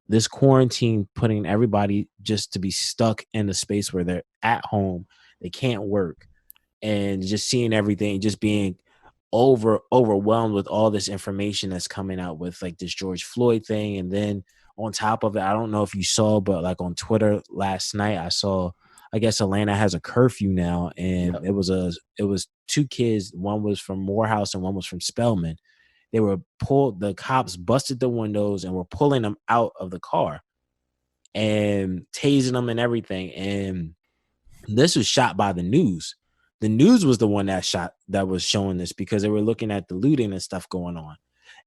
this quarantine putting everybody just to be stuck in a space where they're at home, they can't work, and just seeing everything, just being overwhelmed with all this information that's coming out with, like, this George Floyd thing. And then on top of it, I don't know if you saw, but like on Twitter last night, I guess Atlanta has a curfew now, and Yep. it was two kids. One was from Morehouse and one was from Spelman. The cops busted the windows and were pulling them out of the car and tasing them and everything. And this was shot by the news. The news was the one that was showing this, because they were looking at the looting and stuff going on.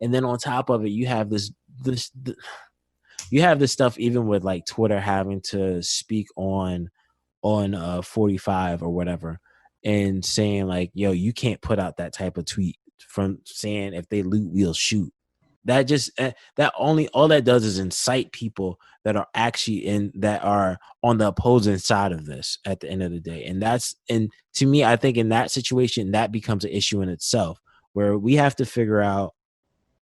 And then on top of it, you have this stuff, even with like Twitter having to speak on 45 or whatever, and saying like, yo, you can't put out that type of tweet, from saying, if they loot, we'll shoot. That just all that does is incite people that are on the opposing side of this at the end of the day. And to me, I think in that situation, that becomes an issue in itself, where we have to figure out,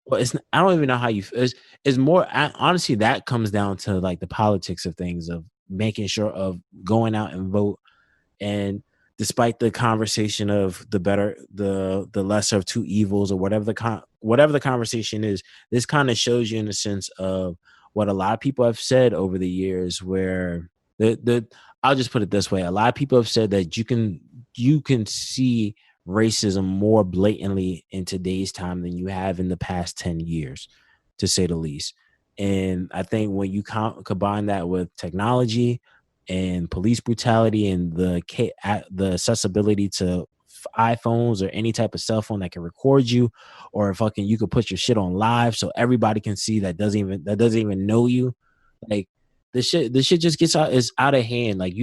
well, I don't even know how it's more, honestly, that comes down to like the politics of things, of making sure of going out and vote. And despite the conversation of the lesser of two evils, or whatever the conversation is, this kind of shows you in a sense of what a lot of people have said over the years, where I'll just put it this way. A lot of people have said that you can see racism more blatantly in today's time than you have in the past 10 years, to say the least. And I think when you combine that with technology and police brutality, and the accessibility to iPhones or any type of cell phone that can record you, or fucking you could put your shit on live so everybody can see that doesn't even know you. Like, this shit just gets out of hand. Like,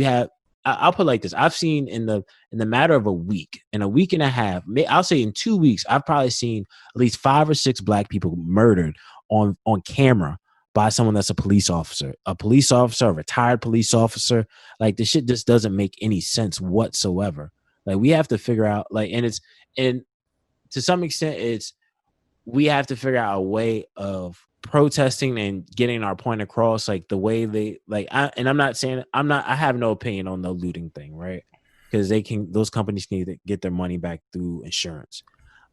I'll put it like this. I've seen in the matter of a week and a half, I'll say in 2 weeks, I've probably seen at least 5 or 6 black people murdered on camera by someone that's a police officer, a retired police officer. Like, this shit just doesn't make any sense whatsoever. Like, we have to figure out, like, and to some extent, we have to figure out a way of protesting and getting our point across, like the way they like. I'm not saying I have no opinion on the looting thing, right? Because those companies can get their money back through insurance.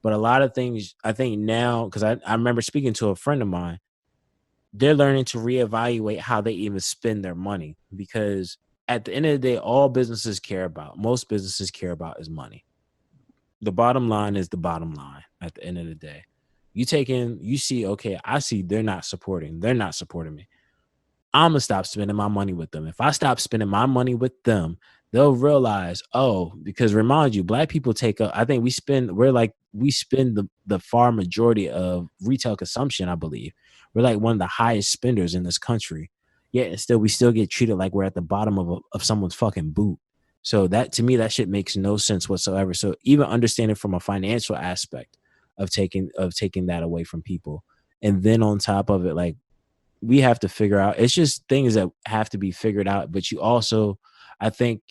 But a lot of things, I think now, because I remember speaking to a friend of mine, they're learning to reevaluate how they even spend their money, because at the end of the day, most businesses care about is money. The bottom line is the bottom line at the end of the day. You see, okay, I see they're not supporting me. I'm gonna stop spending my money with them. If I stop spending my money with them, they'll realize, because remind you, black people I think we spend the far majority of retail consumption, I believe. We're like one of the highest spenders in this country. Yet still we still get treated like we're at the bottom of someone's fucking boot. So that, to me, that shit makes no sense whatsoever. So even understanding from a financial aspect of taking that away from people, and then on top of it, like, we have to figure out, it's just things that have to be figured out. But you also, I think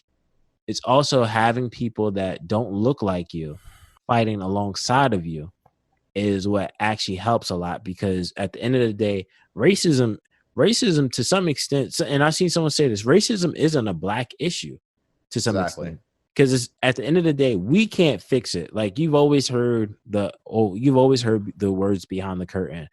it's also having people that don't look like you fighting alongside of you is what actually helps a lot, because at the end of the day, racism to some extent, and I've seen someone say this, racism isn't a black issue to some Exactly. extent, because it's, at the end of the day, we can't fix it. Like, you've always heard the words behind the curtain.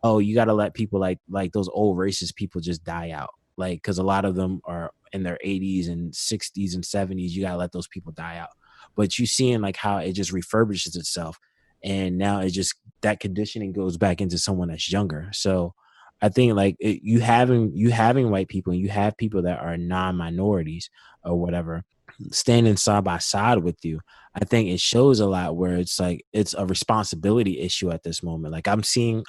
Oh, you got to let people like those old racist people just die out. Like, because a lot of them are in their 80s and 60s and 70s. You got to let those people die out. But you seeing like how it just refurbishes itself, and now it just, that conditioning goes back into someone that's younger. So I think like you having white people, and you have people that are non-minorities or whatever standing side by side with you, I think it shows a lot, where it's like it's a responsibility issue at this moment. Like, I've seen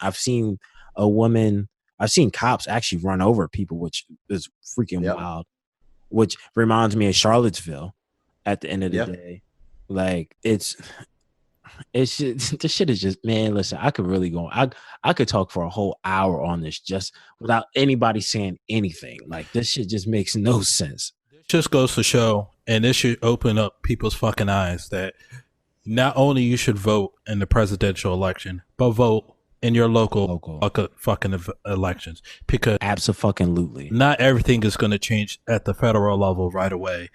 cops actually run over people, which is freaking wild, which reminds me of Charlottesville at the end of the day. Like, it's this shit is just, man, listen, I could really go, I could talk for a whole hour on this just without anybody saying anything. Like, this shit just makes no sense. It just goes to show, and this should open up people's fucking eyes, that not only you should vote in the presidential election, but vote in your local. fucking elections, because absolutely not everything is going to change at the federal level right away.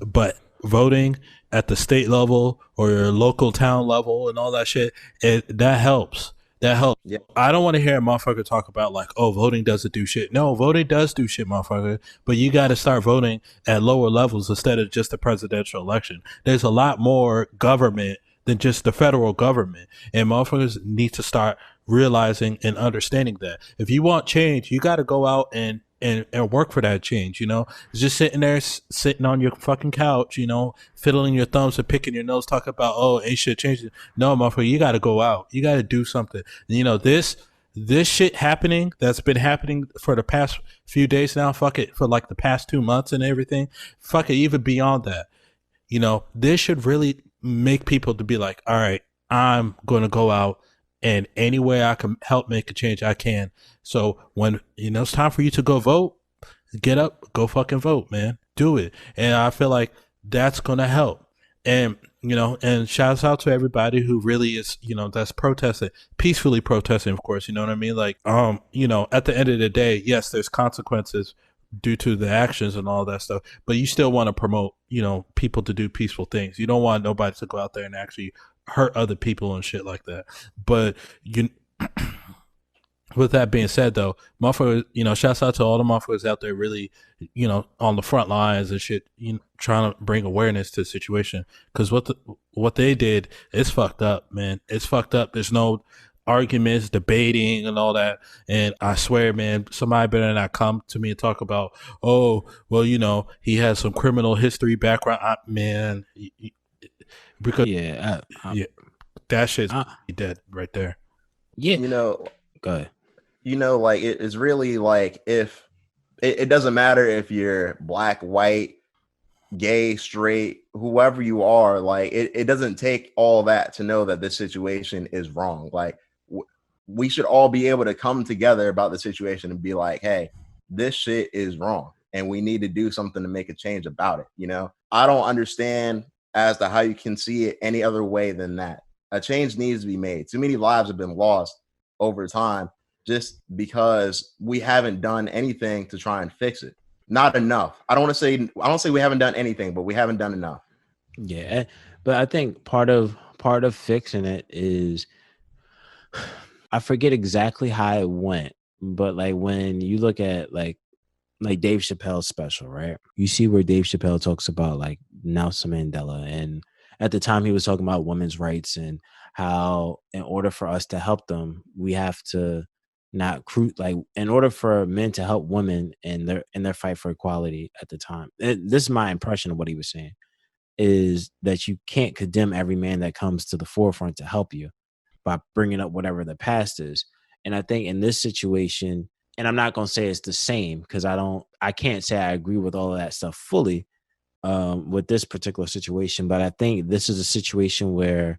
But voting at the state level or your local town level and all that shit, that helps. That helps. Yep. I don't want to hear a motherfucker talk about like, oh, voting doesn't do shit. No, voting does do shit, motherfucker. But you got to start voting at lower levels instead of just the presidential election. There's a lot more government than just the federal government. And motherfuckers need to start realizing and understanding that. If you want change, you got to go out and work for that change, you know? Just sitting there, sitting on your fucking couch, you know, fiddling your thumbs and picking your nose, talking about, oh, ain't shit changing. No, motherfucker, you got to go out. You got to do something. And, you know, this shit happening, that's been happening for the past few days now, fuck it, for like the past 2 months and everything, fuck it, even beyond that. You know, this should really make people to be like, all right, I'm going to go out, and any way I can help make a change, I can. So when, you know, it's time for you to go vote, get up, go fucking vote, man. Do it. And I feel like that's going to help. And, you know, and shouts out to everybody who really is, you know, that's protesting, peacefully protesting, of course, you know what I mean? Like, you know, at the end of the day, yes, there's consequences due to the actions and all that stuff, but you still want to promote, you know, people to do peaceful things. You don't want nobody to go out there and actually hurt other people and shit like that. But you, with that being said, though, motherfuckers, you know, shouts out to all the motherfuckers out there really, you know, on the front lines and shit, you know, trying to bring awareness to the situation. Because what they did is fucked up, man. It's fucked up. There's no arguments, debating, and all that. And I swear, man, somebody better not come to me and talk about, oh, well, you know, he has some criminal history background. Man, because that shit's dead right there. Yeah, you know, go ahead. You know, like it's really like, if it doesn't matter if you're black, white, gay, straight, whoever you are, like it doesn't take all that to know that this situation is wrong. Like we should all be able to come together about the situation and be like, hey, this shit is wrong and we need to do something to make a change about it. You know, I don't understand as to how you can see it any other way than that. A change needs to be made. Too many lives have been lost over time just because we haven't done anything to try and fix it. Not enough. I don't say we haven't done anything, but we haven't done enough. Yeah, but I think part of fixing it is, I forget exactly how it went, but like when you look at like Dave Chappelle's special, right? You see where Dave Chappelle talks about like Nelson Mandela, and at the time he was talking about women's rights and how in order for us to help them, we have to not like in order for men to help women in their fight for equality at the time. This is my impression of what he was saying, is that you can't condemn every man that comes to the forefront to help you by bringing up whatever the past is. And I think in this situation, and I'm not going to say it's the same because I can't say I agree with all of that stuff fully, with this particular situation, but I think this is a situation where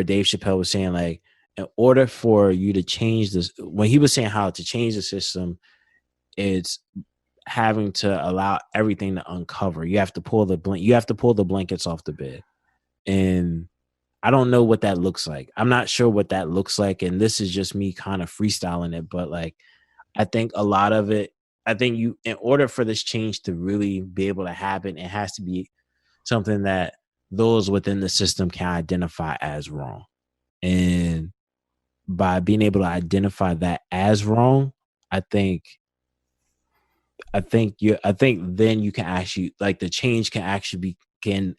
Dave Chappelle was saying, like, in order for you to change this, when he was saying how to change the system, it's having to allow everything to uncover. You have to pull the blankets off the bed. And I don't know what that looks like. I'm not sure what that looks like. And this is just me kind of freestyling it. But like, I think a lot of it, in order for this change to really be able to happen, it has to be something that those within the system can identify as wrong. And by being able to identify that as wrong, I think then you can actually, like, the change can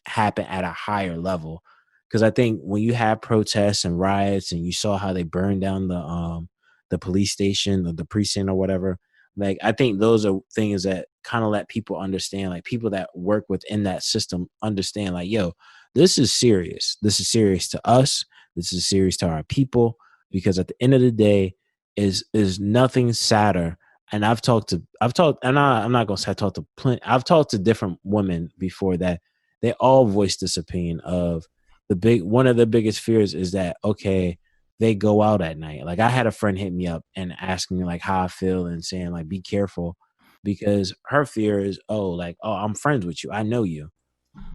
happen at a higher level. Because I think when you have protests and riots and you saw how they burned down the police station or the precinct or whatever, like, I think those are things that kind of let people understand, like, people that work within that system understand, like, yo, this is serious. This is serious to us. This is serious to our people. Because at the end of the day, is nothing sadder. And I'm not gonna say I've talked to different women before that they all voiced this opinion of one of the biggest fears is that, okay, they go out at night. Like, I had a friend hit me up and ask me like how I feel and saying like, be careful, because her fear is, oh, I'm friends with you, I know you.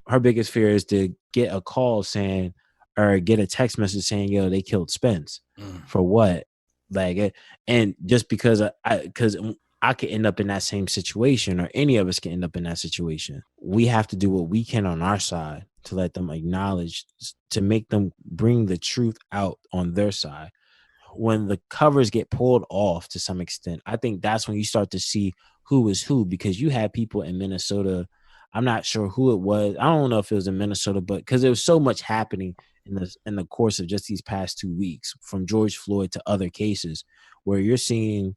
Her biggest fear is to get a call saying, or get a text message saying, yo, they killed Spence. For what? Like, and just because I could end up in that same situation, or any of us can end up in that situation. We have to do what we can on our side to let them acknowledge, to make them bring the truth out on their side. When the covers get pulled off to some extent, I think that's when you start to see who is who, because you had people in Minnesota. I'm not sure who it was. I don't know if it was in Minnesota, but because there was so much happening in the course of just these past 2 weeks, from George Floyd to other cases, where you're seeing,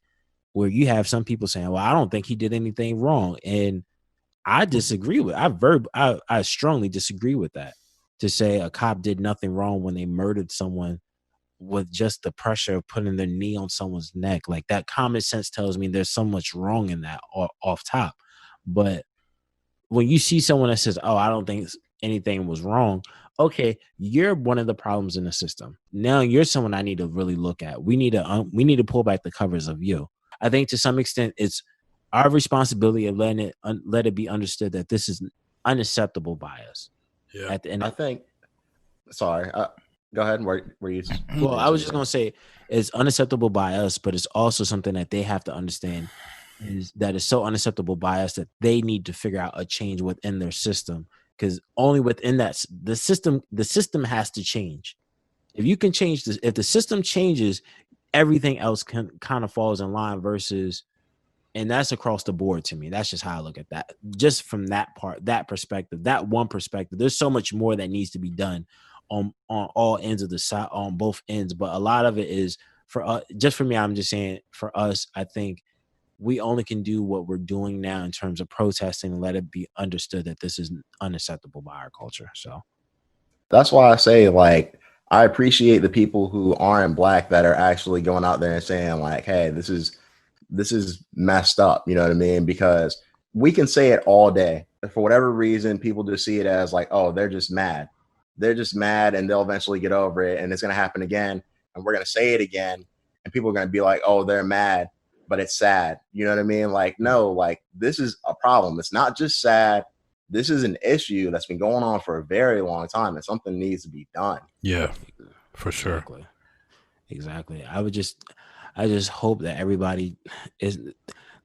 where you have some people saying, well, I don't think he did anything wrong. And I disagree with, I strongly disagree with that, to say a cop did nothing wrong when they murdered someone with just the pressure of putting their knee on someone's neck. Like, that common sense tells me there's so much wrong in that off top. But when you see someone that says, oh, I don't think anything was wrong, okay, you're one of the problems in the system. Now you're someone I need to really look at. We need to pull back the covers of you. I think to some extent it's our responsibility of let it be understood that this is unacceptable by us. Yeah. At the end, I think. Sorry, go ahead. Were you? Well, I was just gonna say it's unacceptable by us, but it's also something that they have to understand, is that it's so unacceptable by us that they need to figure out a change within their system. Because only within that, the system has to change. If you can change this, if the system changes, everything else kind of falls in line. Versus, and that's across the board to me. That's just how I look at that. Just from that perspective, that one perspective. There's so much more that needs to be done on all ends of the side, on both ends. But a lot of it is for us. Just for me, I'm just saying, for us, I think we only can do what we're doing now in terms of protesting, and let it be understood that this is unacceptable by our culture. So that's why I say, like, I appreciate the people who aren't black that are actually going out there and saying like, hey, this is messed up. You know what I mean? Because we can say it all day. For whatever reason, people just see it as like, oh, they're just mad. They're just mad, and they'll eventually get over it, and it's going to happen again, and we're going to say it again, and people are going to be like, oh, they're mad, but it's sad. You know what I mean? Like, no, like, this is a problem. It's not just sad. This is an issue that's been going on for a very long time, and something needs to be done. Yeah, for sure. Exactly. I just hope that everybody is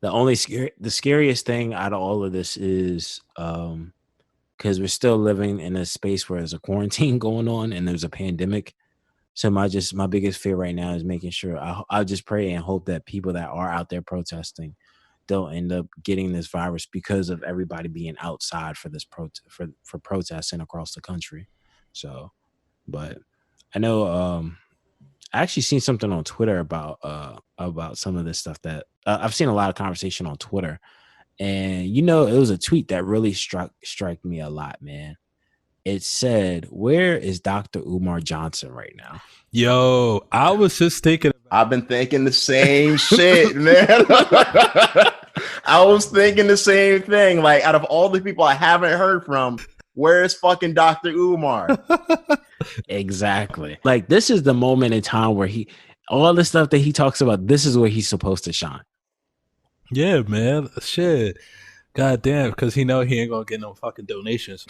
the scariest thing out of all of this is, because we're still living in a space where there's a quarantine going on and there's a pandemic. So my biggest fear right now is making sure I just pray and hope that people that are out there protesting don't end up getting this virus, because of everybody being outside for this for protesting across the country. So, but I know I actually seen something on Twitter about some of this stuff that I've seen a lot of conversation on Twitter, and it was a tweet that really struck me a lot, man. It said, "Where is Dr. Umar Johnson right now?" Yo, I was just thinking. I've been thinking the same shit, man. I was thinking the same thing. Like, out of all the people I haven't heard from, where's fucking Dr. Umar? Exactly. Like, this is the moment in time where all the stuff that he talks about, this is where he's supposed to shine. Yeah, man. Shit. God damn, because he ain't gonna get no fucking donations.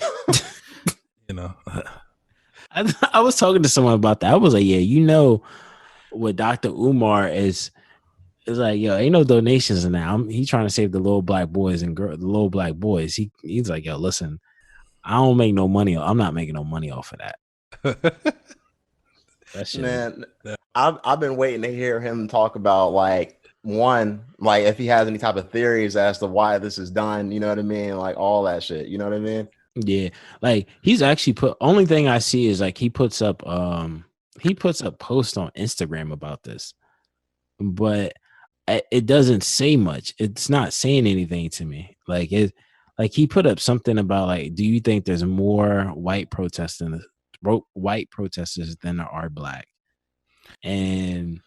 I was talking to someone about that. I was like, yeah, what Dr. Umar is like, yo, ain't no donations in that. He's trying to save the little black boys and the little black boys. He's like, yo, listen, I don't make no money. I'm not making no money off of that. That shit. Man, I've been waiting to hear him talk about like if he has any type of theories as to why this is done, you know what I mean? Like all that shit, you know what I mean? Yeah, like he's actually only thing I see is like he puts up posts on Instagram about this, but it doesn't say much. It's not saying anything to me. Like he put up something about like, do you think there's more white protesters than there are black? And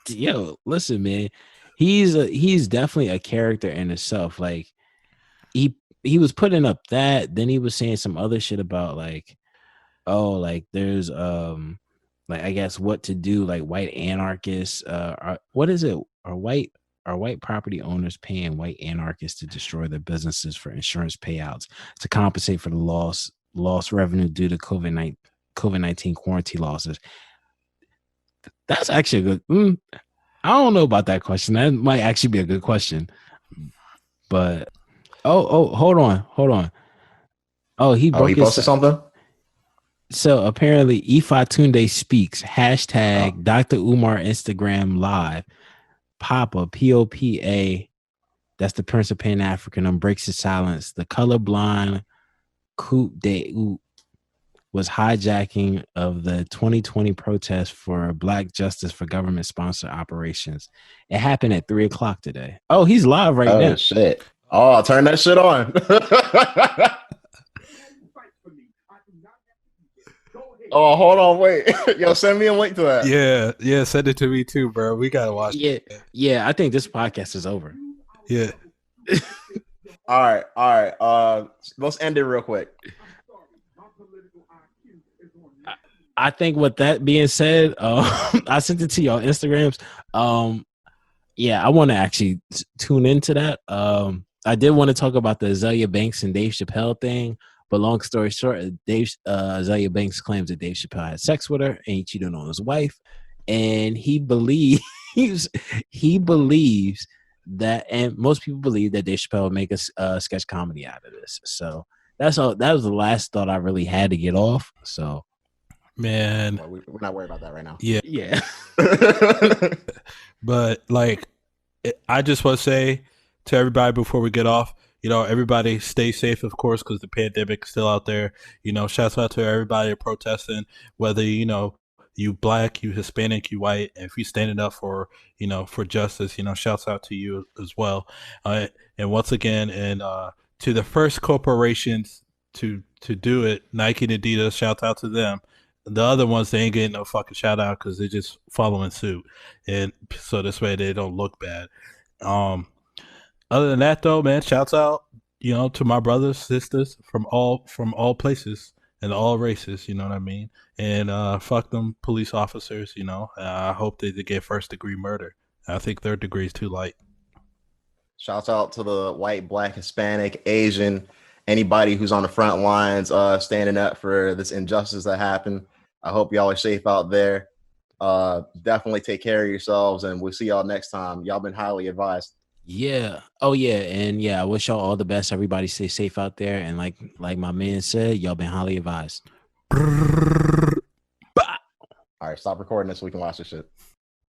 yo, listen, man, he's definitely a character in itself. Like he was putting up that, then he was saying some other shit about like, oh, like there's like I guess what to do, like white anarchists, what is it? Are white property owners paying white anarchists to destroy their businesses for insurance payouts to compensate for the lost revenue due to COVID-19 quarantine losses? That's actually a good. I don't know about that question. That might actually be a good question. But hold on. Oh, he posted something. So apparently, Ifa Tunde speaks. # Dr. Umar Instagram live. Papa POPA. That's the Prince of Pan African. Breaks his silence. The colorblind coup de was hijacking of the 2020 protest for Black justice for government-sponsored operations. It happened at 3:00 today. Oh, he's live right now. Oh shit! Oh, I'll turn that shit on. Oh, hold on, wait. Yo, send me a link to that. Yeah, send it to me too, bro. We gotta watch it. Yeah, I think this podcast is over. Yeah. All right. Let's end it real quick. I think with that being said, I sent it to y'all Instagrams. Yeah, I want to actually tune into that. I did want to talk about the Azalea Banks and Dave Chappelle thing, but long story short, Azalea Banks claims that Dave Chappelle had sex with her and he cheated on his wife, and he believes that, and most people believe that Dave Chappelle would make a sketch comedy out of this. So that's all. That was the last thought I really had to get off. So. Man, we're not worried about that right now. Yeah. But like, I just want to say to everybody before we get off, everybody stay safe, of course, because the pandemic is still out there. Shouts out to everybody protesting, whether you black, you Hispanic, you white. And if you're standing up for for justice, shouts out to you as well. And once again, and to the first corporations to do it, Nike and Adidas, shouts out to them. The other ones, they ain't getting no fucking shout out because they're just following suit, and so this way they don't look bad. Other than that, though, man, shouts out, to my brothers, sisters from all places and all races. You know what I mean? And fuck them police officers. I hope they get first degree murder. I think third degree is too light. Shouts out to the white, black, Hispanic, Asian, anybody who's on the front lines, standing up for this injustice that happened. I hope y'all are safe out there. Definitely take care of yourselves, and we'll see y'all next time. Y'all been highly advised. Yeah. Oh yeah. And yeah, I wish y'all all the best. Everybody stay safe out there. And like my man said, y'all been highly advised. All right, stop recording this so we can watch this shit.